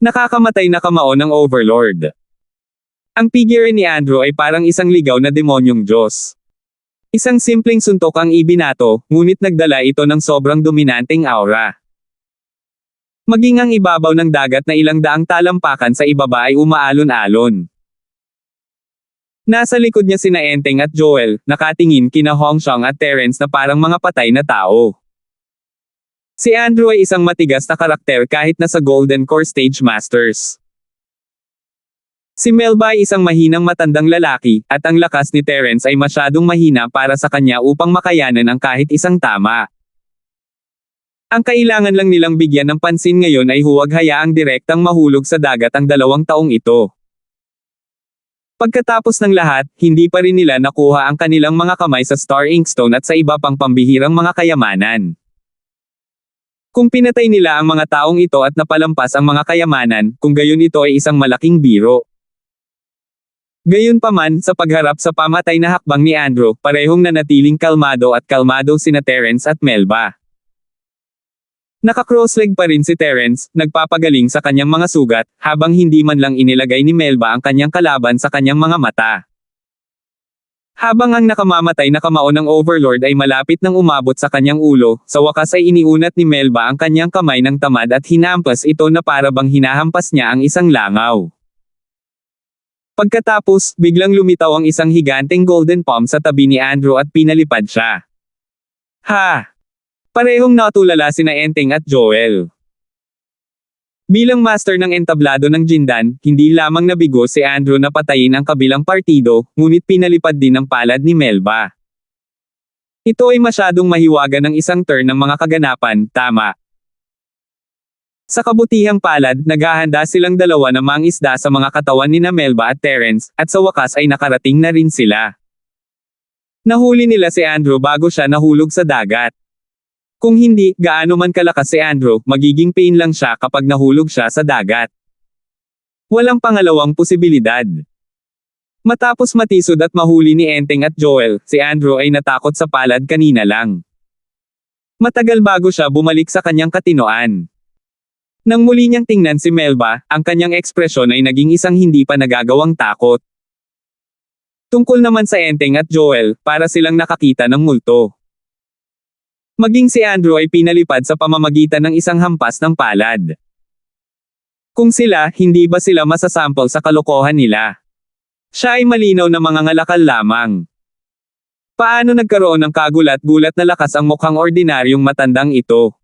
Nakakamatay na kamao ng Overlord. Ang figure ni Andrew ay parang isang ligaw na demonyong Diyos. Isang simpleng suntok ang ibinato, ngunit nagdala ito ng sobrang dominanteng aura. Maging ang ibabaw ng dagat na ilang daang talampakan sa ibaba ay umaalon-alon. Nasa likod niya sina Enteng at Joel, nakatingin kina Hongxiang at Terence na parang mga patay na tao. Si Andrew ay isang matigas na karakter kahit na sa Golden Core Stage Masters. Si Melba ay isang mahinang matandang lalaki, at ang lakas ni Terence ay masyadong mahina para sa kanya upang makayanan ang kahit isang tama. Ang kailangan lang nilang bigyan ng pansin ngayon ay huwag hayaang direktang mahulog sa dagat ang 2 taong ito. Pagkatapos ng lahat, hindi pa rin nila nakuha ang kanilang mga kamay sa Star Inkstone at sa iba pang pambihirang mga kayamanan. Kung pinatay nila ang mga taong ito at napalampas ang mga kayamanan, kung gayon ito ay isang malaking biro. Gayunpaman, sa pagharap sa pamatay na hakbang ni Andrew, parehong nanatiling kalmado sina Terence at Melba. Naka-crossleg pa rin si Terence, nagpapagaling sa kanyang mga sugat, habang hindi man lang inilagay ni Melba ang kanyang kalaban sa kanyang mga mata. Habang ang nakamamatay na kamao ng Overlord ay malapit nang umabot sa kanyang ulo, sa wakas ay iniunat ni Melba ang kanyang kamay ng tamad at hinampas ito na para bang hinahampas niya ang isang langaw. Pagkatapos, biglang lumitaw ang isang higanteng golden palm sa tabi ni Andrew at pinalipad siya. Ha! Parehong natulala sina Enteng at Joel. Bilang master ng entablado ng Jindan, hindi lamang nabigo si Andrew na patayin ang kabilang partido, ngunit pinalipad din ang palad ni Melba. Ito ay masyadong mahiwaga ng isang turn ng mga kaganapan, tama. Sa kabutihang palad, naghahanda silang 2 na mangisda sa mga katawan ni Melba at Terence, at sa wakas ay nakarating na rin sila. Nahuli nila si Andrew bago siya nahulog sa dagat. Kung hindi, gaano man kalakas si Andrew, magiging pain lang siya kapag nahulog siya sa dagat. Walang pangalawang posibilidad. Matapos matisod at mahuli ni Enteng at Joel, si Andrew ay natakot sa palad kanina lang. Matagal bago siya bumalik sa kanyang katinoan. Nang muli niyang tingnan si Melba, ang kanyang ekspresyon ay naging isang hindi pa nagagawang takot. Tungkol naman sa Enteng at Joel, para silang nakakita ng multo. Maging si Andrew ay pinalipad sa pamamagitan ng isang hampas ng palad. Kung sila, hindi ba sila masasample sa kalokohan nila? Siya ay malinaw na mga ngalakal lamang. Paano nagkaroon ng kagulat-gulat na lakas ang mukhang ordinaryong matandang ito?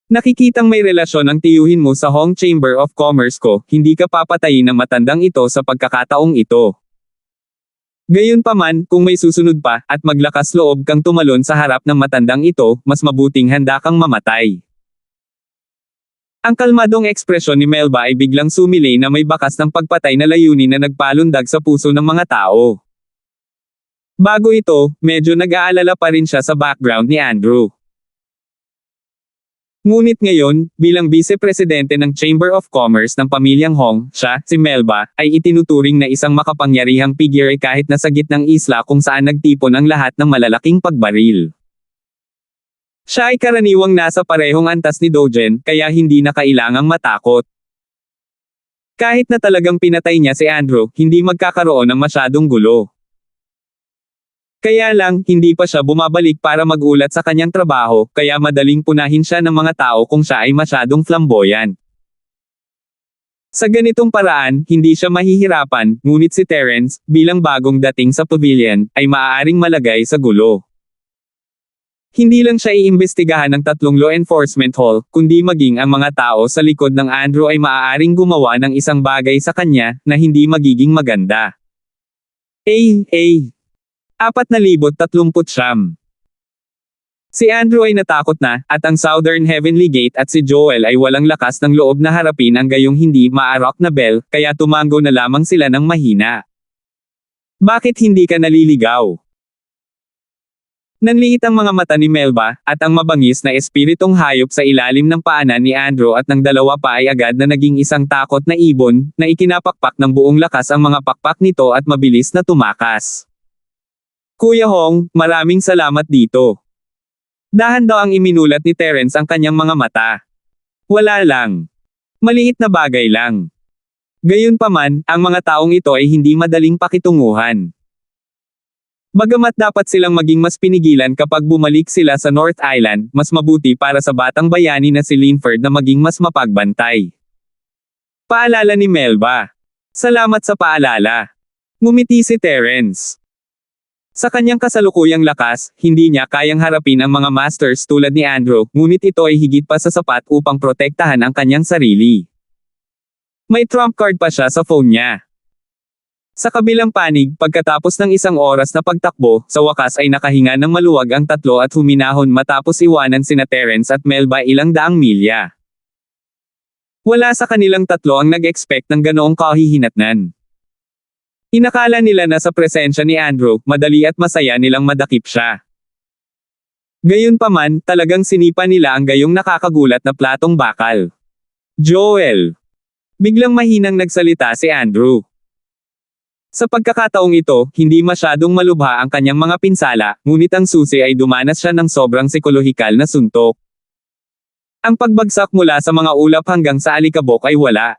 Nakikitang may relasyon ang tiyuhin mo sa Hong Chamber of Commerce ko, hindi ka papatayin ng matandang ito sa pagkakataong ito. Gayunpaman, kung may susunod pa, at maglakas loob kang tumalon sa harap ng matandang ito, mas mabuting handa kang mamatay. Ang kalmadong ekspresyon ni Melba ay biglang sumilay na may bakas ng pagpatay na layunin na nagpalundag sa puso ng mga tao. Bago ito, medyo nag-aalala pa rin siya sa background ni Andrew. Ngunit ngayon, bilang vice-presidente ng Chamber of Commerce ng pamilyang Hong, siya, si Melba, ay itinuturing na isang makapangyarihang figure kahit na sa gitnang isla kung saan nagtipon ang lahat ng malalaking pagbaril. Siya ay karaniwang nasa parehong antas ni Dogen, kaya hindi na kailangang matakot. Kahit na talagang pinatay niya si Andrew, hindi magkakaroon ng masyadong gulo. Kaya lang, hindi pa siya bumabalik para magulat sa kanyang trabaho, kaya madaling punahin siya ng mga tao kung siya ay masyadong flamboyant. Sa ganitong paraan, hindi siya mahihirapan, ngunit si Terence, bilang bagong dating sa pavilion, ay maaaring malagay sa gulo. Hindi lang siya iimbestigahan ng 3 law enforcement hall, kundi maging ang mga tao sa likod ng Andrew ay maaaring gumawa ng isang bagay sa kanya, na hindi magiging maganda. 4,039. Si Andrew ay natakot na, at ang Southern Heavenly Gate at si Joel ay walang lakas ng loob na harapin ang gayong hindi maarok na bell, kaya tumango na lamang sila ng mahina. Bakit hindi ka naliligaw? Nanliit ang mga mata ni Melba, at ang mabangis na espiritong hayop sa ilalim ng paanan ni Andrew at ng dalawa pa ay agad na naging isang takot na ibon, na ikinapakpak ng buong lakas ang mga pakpak nito at mabilis na tumakas. Kuya Hong, maraming salamat dito. Dahan daw ang iminulat ni Terence ang kanyang mga mata. Wala lang. Maliit na bagay lang. Gayunpaman, ang mga taong ito ay hindi madaling pakitunguhan. Bagamat dapat silang maging mas pinigilan kapag bumalik sila sa North Island, mas mabuti para sa batang bayani na si Linford na maging mas mapagbantay. Paalala ni Melba. Salamat sa paalala. Ngumiti si Terence. Sa kanyang kasalukuyang lakas, hindi niya kayang harapin ang mga masters tulad ni Andrew, ngunit ito ay higit pa sa sapat upang protektahan ang kanyang sarili. May trump card pa siya sa phone niya. Sa kabilang panig, pagkatapos ng isang oras na pagtakbo, sa wakas ay nakahinga ng maluwag ang tatlo at huminahon matapos iwanan sina Terence at Melba ilang daang milya. Wala sa kanilang tatlo ang nag-expect ng ganoong kahihinatnan. Inakala nila na sa presensya ni Andrew, madali at masaya nilang madakip siya. Gayunpaman, talagang sinipa nila ang gayong nakakagulat na platong bakal. Joel! Biglang mahinang nagsalita si Andrew. Sa pagkakataong ito, hindi masyadong malubha ang kanyang mga pinsala, ngunit ang susi ay dumanas siya ng sobrang psikolohikal na suntok. Ang pagbagsak mula sa mga ulap hanggang sa alikabok ay wala.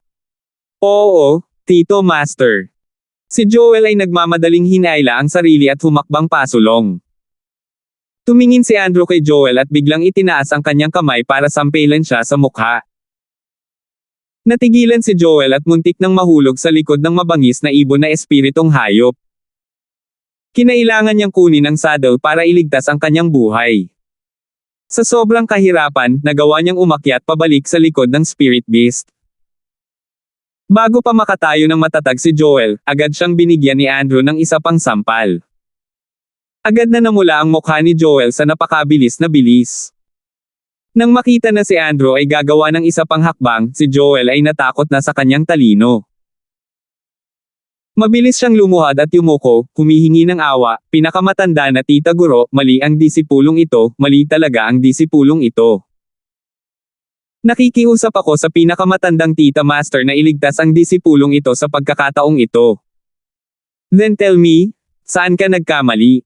Oo, Tito Master. Si Joel ay nagmamadaling hinaila ang sarili at humakbang pasulong. Tumingin si Andrew kay Joel at biglang itinaas ang kanyang kamay para sampilan siya sa mukha. Natigilan si Joel at muntik nang mahulog sa likod ng mabangis na ibon na espiritong hayop. Kinailangan niyang kunin ang saddle para iligtas ang kanyang buhay. Sa sobrang kahirapan, nagawa niyang umakyat pabalik sa likod ng spirit beast. Bago pa makatayo ng matatag si Joel, agad siyang binigyan ni Andrew ng isa pang sampal. Agad na namula ang mukha ni Joel sa napakabilis na bilis. Nang makita na si Andrew ay gagawa ng isa pang hakbang, si Joel ay natakot na sa kanyang talino. Mabilis siyang lumuhad at yumuko, humihingi ng awa, pinakamatanda na tita guro, mali ang disipulong ito, mali talaga ang disipulong ito. Nakikiusap ako sa pinakamatandang tita master na iligtas ang disipulong ito sa pagkakataong ito. Then tell me, saan ka nagkamali?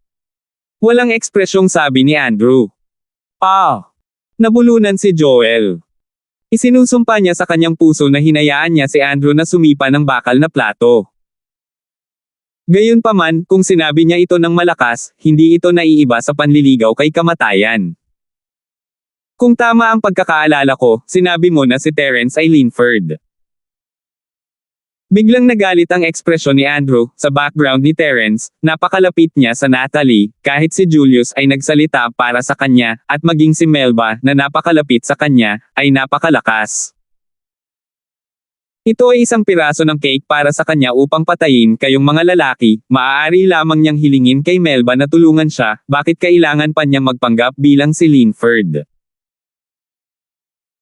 Walang ekspresyong sabi ni Andrew. Nabulunan si Joel. Isinusumpa niya sa kanyang puso na hinayaan niya si Andrew na sumipa ng bakal na plato. Gayunpaman, kung sinabi niya ito ng malakas, hindi ito naiiba sa panliligaw kay kamatayan. Kung tama ang pagkakaalala ko, sinabi mo na si Terence ay Linford. Biglang nagalit ang ekspresyon ni Andrew, sa background ni Terence, napakalapit niya sa Natalie, kahit si Julius ay nagsalita para sa kanya, at maging si Melba, na napakalapit sa kanya, ay napakalakas. Ito ay isang piraso ng cake para sa kanya upang patayin kayong mga lalaki, maaari lamang niyang hilingin kay Melba na tulungan siya, bakit kailangan pa niyang magpanggap bilang si Linford.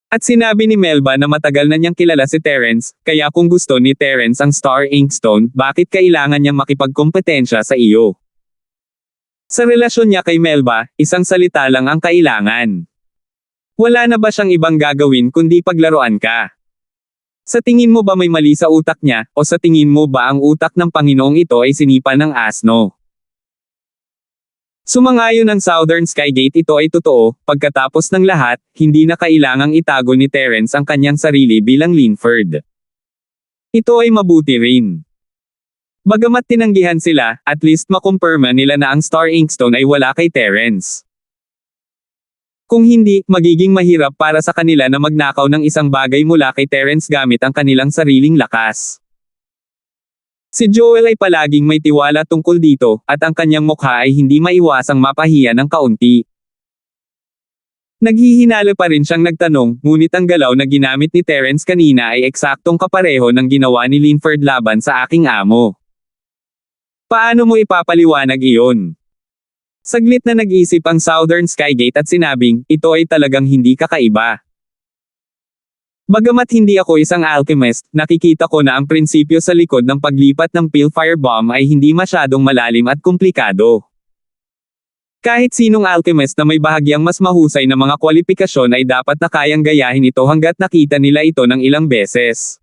At sinabi ni Melba na matagal na niyang kilala si Terence, kaya kung gusto ni Terence ang Star Inkstone, bakit kailangan niyang makipagkompetensya sa iyo? Sa relasyon niya kay Melba, isang salita lang ang kailangan. Wala na ba siyang ibang gagawin kundi paglaruan ka? Sa tingin mo ba may mali sa utak niya, o sa tingin mo ba ang utak ng Panginoong ito ay sinipa ng asno? Sumang-ayon ng Southern Skygate, ito ay totoo. Pagkatapos ng lahat, hindi na kailangang itago ni Terence ang kanyang sarili bilang Linford. Ito ay mabuti rin. Bagamat tinanggihan sila, at least makumpirma nila na ang Star Inkstone ay wala kay Terence. Kung hindi, magiging mahirap para sa kanila na magnakaw ng isang bagay mula kay Terence gamit ang kanilang sariling lakas. Si Joel ay palaging may tiwala tungkol dito, at ang kanyang mukha ay hindi maiwasang mapahiya ng kaunti. Naghihinalo pa rin siyang nagtanong, ngunit ang galaw na ginamit ni Terence kanina ay eksaktong kapareho ng ginawa ni Linford laban sa aking amo. Paano mo ipapaliwanag iyon? Saglit na nag-isip ang Southern Skygate at sinabing, ito ay talagang hindi kakaiba. Bagamat hindi ako isang alchemist, nakikita ko na ang prinsipyo sa likod ng paglipat ng Pilfire Bomb ay hindi masyadong malalim at komplikado. Kahit sinong alchemist na may bahagyang mas mahusay na mga kwalifikasyon ay dapat na kayang gayahin ito hanggat nakita nila ito ng ilang beses.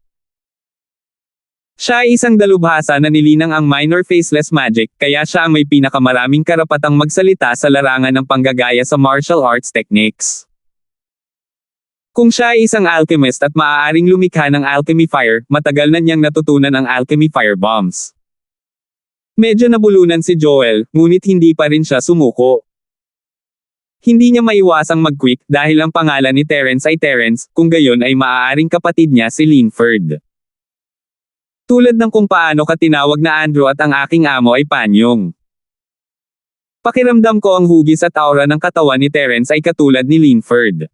Siya ay isang dalubhasa na nilinang ang minor faceless magic, kaya siya ang may pinakamaraming karapatang magsalita sa larangan ng panggagaya sa martial arts techniques. Kung siya ay isang alchemist at maaaring lumikha ng alchemy fire, matagal na niyang natutunan ang alchemy fire bombs. Medyo nabulunan si Joel, ngunit hindi pa rin siya sumuko. Hindi niya maiwasang mag-quick dahil ang pangalan ni Terence ay Terence, kung gayon ay maaaring kapatid niya si Linford. Tulad ng kung paano ka tinawag na Andrew at ang aking amo ay Panyong. Pakiramdam ko ang hugis at aura ng katawan ni Terence ay katulad ni Linford.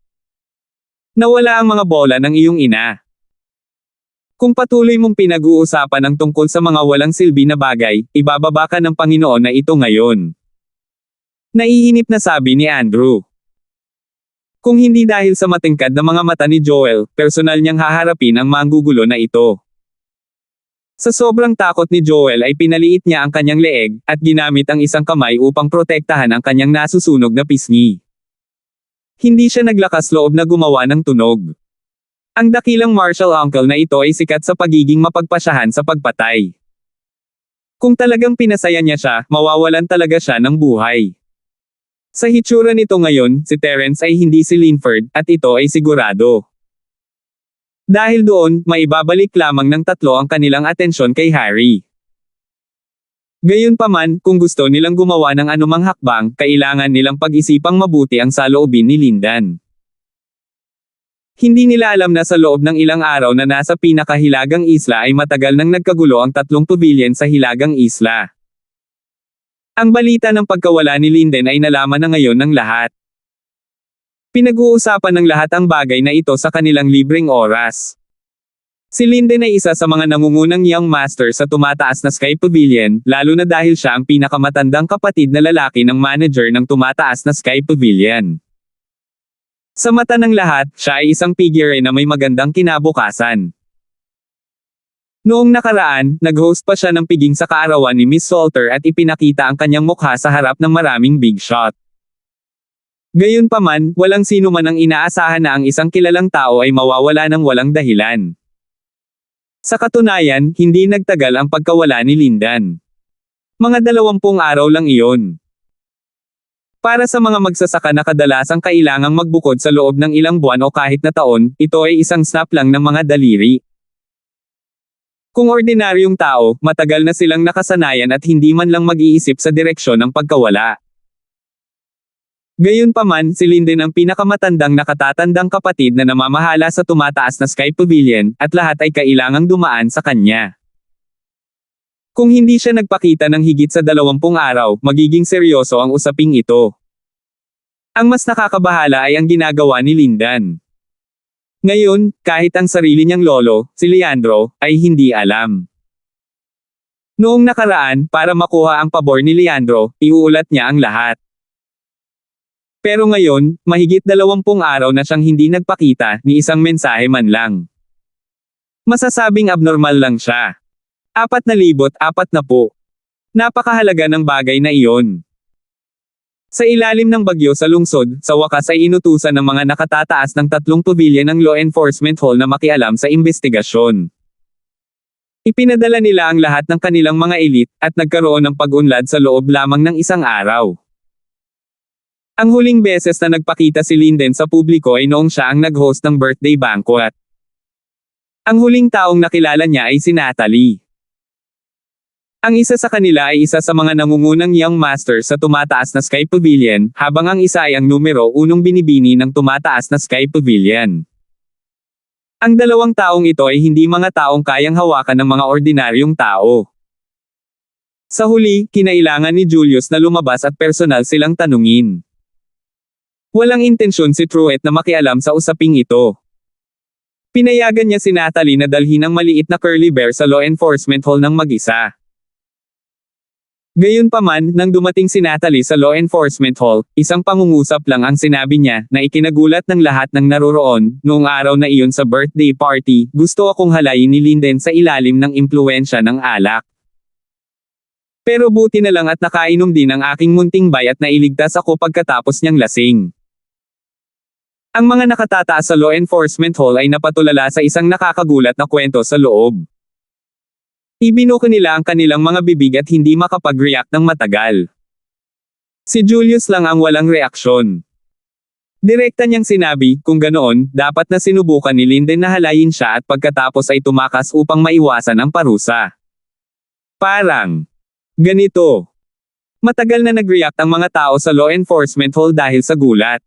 Nawala ang mga bola ng iyong ina. Kung patuloy mong pinag-uusapan ang tungkol sa mga walang silbi na bagay, ibababa ka ng Panginoon na ito ngayon. Naiinip na sabi ni Andrew. Kung hindi dahil sa matingkad na mga mata ni Joel, personal niyang haharapin ang manggugulo na ito. Sa sobrang takot ni Joel ay pinaliit niya ang kanyang leeg, at ginamit ang isang kamay upang protektahan ang kanyang nasusunog na pisngi. Hindi siya naglakas loob na gumawa ng tunog. Ang dakilang martial uncle na ito ay sikat sa pagiging mapagpasyahan sa pagpatay. Kung talagang pinasaya niya siya, mawawalan talaga siya ng buhay. Sa hitsura nito ngayon, si Terence ay hindi si Linford, at ito ay sigurado. Dahil doon, maibabalik lamang ng tatlo ang kanilang atensyon kay Harry. Gayunpaman, kung gusto nilang gumawa ng anumang hakbang, kailangan nilang pag-isipang mabuti ang saloobin ni Lindan. Hindi nila alam na sa loob ng ilang araw na nasa pinakahilagang isla ay matagal nang nagkagulo ang tatlong pavilion sa hilagang isla. Ang balita ng pagkawala ni Linden ay nalaman na ngayon ng lahat. Pinag-uusapan ng lahat ang bagay na ito sa kanilang libreng oras. Si Linden ay isa sa mga nangungunang young master sa tumataas na Sky Pavilion, lalo na dahil siya ang pinakamatandang kapatid na lalaki ng manager ng tumataas na Sky Pavilion. Sa mata ng lahat, siya ay isang figure na may magandang kinabukasan. Noong nakaraan, nag-host pa siya ng piging sa kaarawan ni Miss Salter at ipinakita ang kanyang mukha sa harap ng maraming big shot. Gayunpaman, walang sino man ang inaasahan na ang isang kilalang tao ay mawawala ng walang dahilan. Sa katunayan, hindi nagtagal ang pagkawala ni Lindan. Mga 20 araw lang iyon. Para sa mga magsasaka na kadalasang kailangang magbukod sa loob ng ilang buwan o kahit na taon, ito ay isang snap lang ng mga daliri. Kung ordinaryong tao, matagal na silang nakasanayan at hindi man lang mag-iisip sa direksyon ng pagkawala. Gayunpaman, si Linden ang pinakamatandang nakatatandang kapatid na namamahala sa tumataas na Sky Pavilion, at lahat ay kailangang dumaan sa kanya. Kung hindi siya nagpakita ng higit sa 20 araw, magiging seryoso ang usaping ito. Ang mas nakakabahala ay ang ginagawa ni Lindan. Ngayon, kahit ang sarili niyang lolo, si Leandro, ay hindi alam. Noong nakaraan, para makuha ang pabor ni Leandro, iuulat niya ang lahat. Pero ngayon, mahigit 20 araw na siyang hindi nagpakita, ni isang mensahe man lang. Masasabing abnormal lang siya. 4,040. Napakahalaga ng bagay na iyon. Sa ilalim ng bagyo sa lungsod, sa wakas ay inutusan ng mga nakatataas ng 3 pavilion ng law enforcement hall na makialam sa investigasyon. Ipinadala nila ang lahat ng kanilang mga elite, at nagkaroon ng pag-unlad sa loob lamang ng isang araw. Ang huling beses na nagpakita si Linden sa publiko ay noong siya ang nag-host ng birthday banquet. Ang huling taong nakilala niya ay si Natalie. Ang isa sa kanila ay isa sa mga nangungunang young master sa tumataas na Sky Pavilion, habang ang isa ay ang numero 1 binibini ng tumataas na Sky Pavilion. Ang dalawang taong ito ay hindi mga taong kayang hawakan ng mga ordinaryong tao. Sa huli, kinailangan ni Julius na lumabas at personal silang tanungin. Walang intensyon si Truett na makialam sa usaping ito. Pinayagan niya si Natalie na dalhin ang maliit na curly bear sa law enforcement hall ng mag-isa. Gayunpaman, nang dumating si Natalie sa law enforcement hall, isang pangungusap lang ang sinabi niya, na ikinagulat ng lahat ng naroroon. Noong araw na iyon sa birthday party, gusto akong halayin ni Linden sa ilalim ng impluwensya ng alak. Pero buti na lang at nakainom din ang aking munting bay at nailigtas ako pagkatapos niyang lasing. Ang mga nakatataas sa law enforcement hall ay napatulala sa isang nakakagulat na kwento sa loob. Ibinuko nila ang kanilang mga bibig at hindi makapag-react ng matagal. Si Julius lang ang walang reaksyon. Direkta niyang sinabi, kung ganoon, dapat na sinubukan ni Linden na halayin siya at pagkatapos ay tumakas upang maiwasan ang parusa. Parang ganito. Matagal na nag-react ang mga tao sa law enforcement hall dahil sa gulat.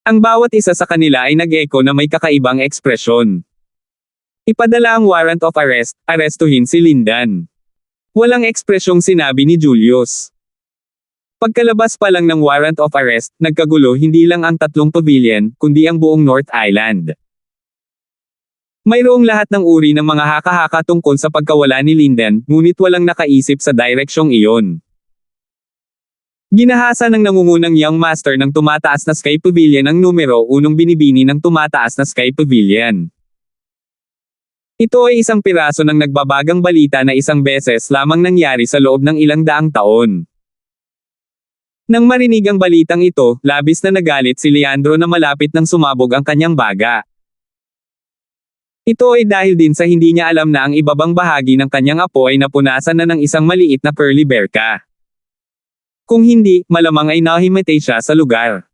Ang bawat isa sa kanila ay nag-echo na may kakaibang ekspresyon. Ipadala ang warrant of arrest, arestuhin si Linden. Walang ekspresyong sinabi ni Julius. Pagkalabas pa lang ng warrant of arrest, nagkagulo hindi lang ang 3 pavilion, kundi ang buong North Island. Mayroong lahat ng uri ng mga haka-haka tungkol sa pagkawala ni Linden, ngunit walang nakaisip sa direksyong iyon. Ginahasa ng nangungunang young master ng tumataas na Sky Pavilion ang numero 1 binibini ng tumataas na Sky Pavilion. Ito ay isang piraso ng nagbabagang balita na isang beses lamang nangyari sa loob ng ilang daang taon. Nang marinig ang balitang ito, labis na nagalit si Leandro na malapit nang sumabog ang kanyang baga. Ito ay dahil din sa hindi niya alam na ang ibabang bahagi ng kanyang apo ay napunasan na ng isang maliit na curly bear ka. Kung hindi, malamang ay nahimatay siya sa lugar.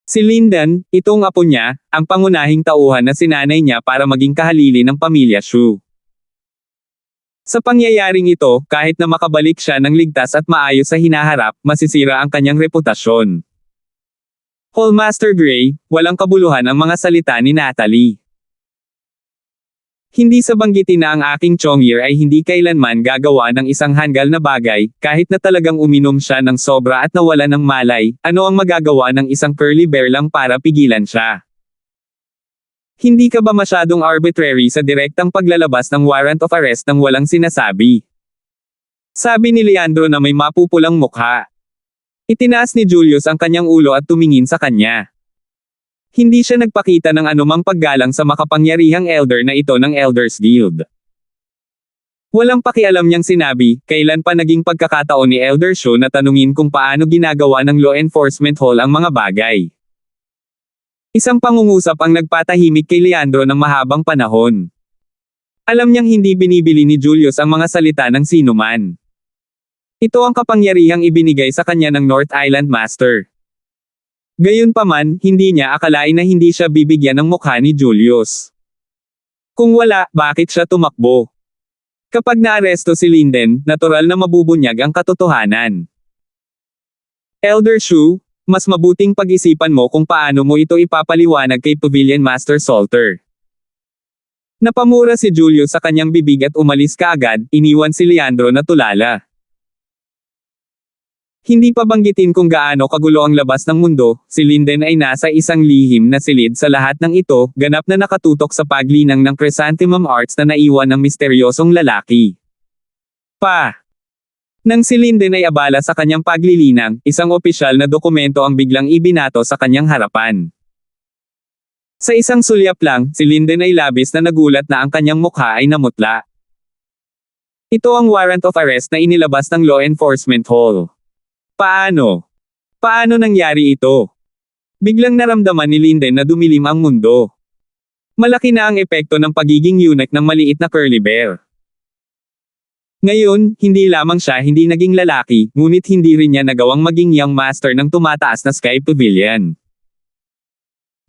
Si Linden, itong apo niya, ang pangunahing tauhan na sinanay niya para maging kahalili ng pamilya Shu. Sa pangyayaring ito, kahit na makabalik siya ng ligtas at maayos sa hinaharap, masisira ang kanyang reputasyon. Hallmaster Gray, walang kabuluhan ang mga salita ni Natalie. Hindi sa banggitin na ang aking Chongyear ay hindi kailanman gagawa ng isang hanggal na bagay, kahit na talagang uminom siya ng sobra at nawala ng malay, ano ang magagawa ng isang curly bear lang para pigilan siya? Hindi ka ba masyadong arbitrary sa direktang paglalabas ng warrant of arrest nang walang sinasabi? Sabi ni Leandro na may mapupulang mukha. Itinaas ni Julius ang kanyang ulo at tumingin sa kanya. Hindi siya nagpakita ng anumang paggalang sa makapangyarihang elder na ito ng Elders Guild. Walang pakialam niyang sinabi, kailan pa naging pagkakataon ni Elder Shu na tanungin kung paano ginagawa ng law enforcement hall ang mga bagay. Isang pangungusap ang nagpatahimik kay Leandro ng mahabang panahon. Alam niyang hindi binibili ni Julius ang mga salita ng sinuman. Ito ang kapangyarihang ibinigay sa kanya ng North Island Master. Gayunpaman, hindi niya akalain na hindi siya bibigyan ng mukha ni Julius. Kung wala, bakit siya tumakbo? Kapag naaresto si Linden, natural na mabubunyag ang katotohanan. Elder Shu, mas mabuting pag-isipan mo kung paano mo ito ipapaliwanag kay Pavilion Master Salter. Napamura si Julius sa kanyang bibig at umalis kaagad, iniwan si Leandro na tulala. Hindi pa banggitin kung gaano kagulo ang labas ng mundo, si Linden ay nasa isang lihim na silid sa lahat ng ito, ganap na nakatutok sa paglinang ng Chrysanthemum Arts na naiwan ng misteryosong lalaki. Nang si Linden ay abala sa kanyang paglilinang, isang opisyal na dokumento ang biglang ibinato sa kanyang harapan. Sa isang sulyap lang, si Linden ay labis na nagulat na ang kanyang mukha ay namutla. Ito ang warrant of arrest na inilabas ng law enforcement hall. Paano? Paano nangyari ito? Biglang naramdaman ni Linden na dumilim ang mundo. Malaki na ang epekto ng pagiging eunuch ng maliit na curly bear. Ngayon, hindi lamang siya hindi naging lalaki, ngunit hindi rin niya nagawang maging young master ng tumataas na Sky Pavilion.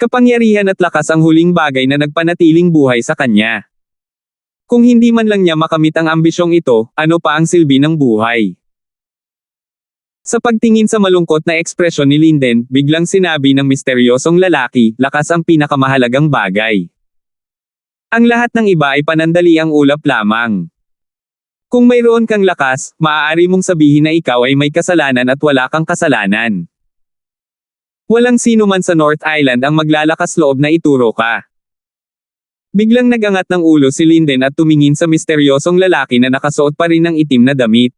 Kapangyarihan at lakas ang huling bagay na nagpanatiling buhay sa kanya. Kung hindi man lang niya makamit ang ambisyong ito, ano pa ang silbi ng buhay? Sa pagtingin sa malungkot na ekspresyon ni Linden, biglang sinabi ng misteryosong lalaki, lakas ang pinakamahalagang bagay. Ang lahat ng iba ay panandaliang ulap lamang. Kung mayroon kang lakas, maaari mong sabihin na ikaw ay may kasalanan at wala kang kasalanan. Walang sino man sa North Island ang maglalakas loob na ituro ka. Biglang nagangat ng ulo si Linden at tumingin sa misteryosong lalaki na nakasuot pa rin ng itim na damit.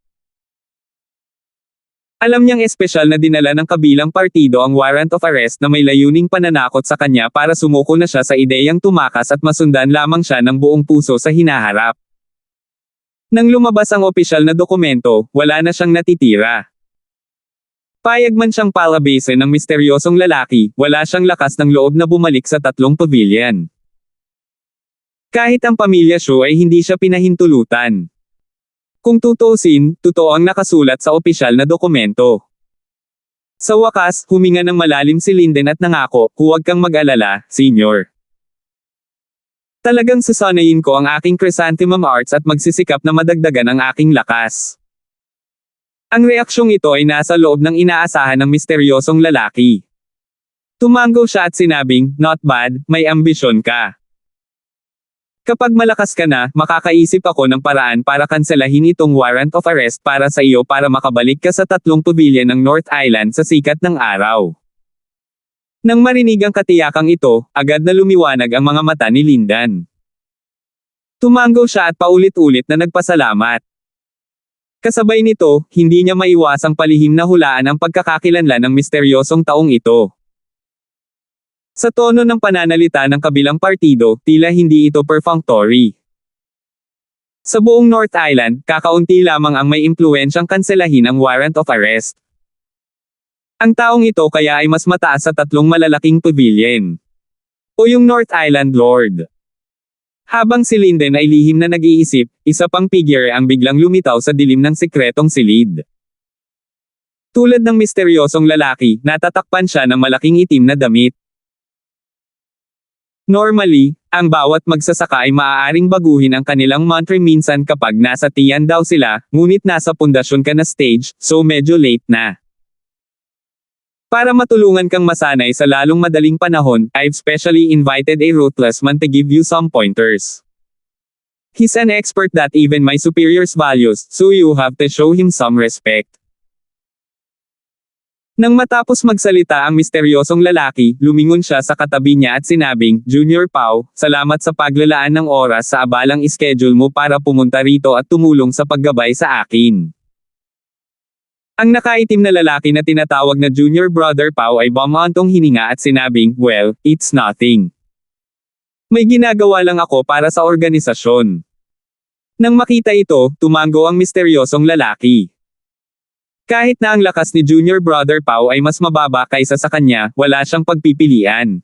Alam niyang espesyal na dinala ng kabilang partido ang warrant of arrest na may layuning pananakot sa kanya para sumuko na siya sa ideyang tumakas at masundan lamang siya ng buong puso sa hinaharap. Nang lumabas ang opisyal na dokumento, wala na siyang natitira. Payag man siyang palabasin ng misteryosong lalaki, wala siyang lakas ng loob na bumalik sa tatlong pavilion. Kahit ang pamilya Shu ay hindi siya pinahintulutan. Kung tutuusin, totoo ang nakasulat sa opisyal na dokumento. Sa wakas, huminga ng malalim si Linden at nangako, huwag kang mag-alala, Senior. Talagang susanayin ko ang aking chrysanthemum arts at magsisikap na madagdagan ang aking lakas. Ang reaksyong ito ay nasa loob ng inaasahan ng misteryosong lalaki. Tumango siya at sinabing, not bad, may ambisyon ka. Kapag malakas ka na, makakaisip ako ng paraan para kanselahin itong warrant of arrest para sa iyo para makabalik ka sa tatlong pavilion ng North Island sa sikat ng araw. Nang marinig ang katiyakang ito, agad na lumiwanag ang mga mata ni Linden. Tumango siya at paulit-ulit na nagpasalamat. Kasabay nito, hindi niya maiwasang palihim na hulaan ang pagkakakilanlan ng misteryosong taong ito. Sa tono ng pananalita ng kabilang partido, tila hindi ito perfunctory. Sa buong North Island, kakaunti lamang ang may impluwensyang kanselahin ang warrant of arrest. Ang taong ito kaya ay mas mataas sa tatlong malalaking pavilion. O yung North Island Lord. Habang si Linden ay lihim na nag-iisip, isa pang figure ang biglang lumitaw sa dilim ng sikretong silid. Tulad ng misteryosong lalaki, natatakpan siya ng malaking itim na damit. Normally, ang bawat magsasaka ay maaaring baguhin ang kanilang mantra minsan kapag nasa tiyan daw sila, ngunit nasa pundasyon ka na stage, so medyo late na. Para matulungan kang masanay sa lalong madaling panahon, I've specially invited a ruthless man to give you some pointers. He's an expert that even my superiors values, so you have to show him some respect. Nang matapos magsalita ang misteryosong lalaki, lumingon siya sa katabi niya at sinabing, Junior Pao, salamat sa paglalaan ng oras sa abalang schedule mo para pumunta rito at tumulong sa paggabay sa akin. Ang nakaitim na lalaki na tinatawag na Junior Brother Pao ay bumantong hininga at sinabing, well, it's nothing. May ginagawa lang ako para sa organisasyon. Nang makita ito, tumango ang misteryosong lalaki. Kahit na ang lakas ni Junior Brother Pao ay mas mababa kaysa sa kanya, wala siyang pagpipilian.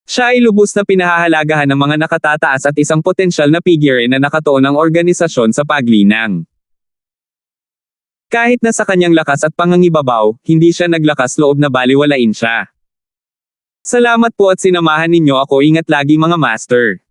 Siya ay lubos na pinahahalagahan ng mga nakatataas at isang potensyal na figure na nakatuon ng organisasyon sa paglinang. Kahit na sa kanyang lakas at pangangibabaw, hindi siya naglakas loob na baliwalain siya. Salamat po at sinamahan ninyo ako, ingat lagi mga master.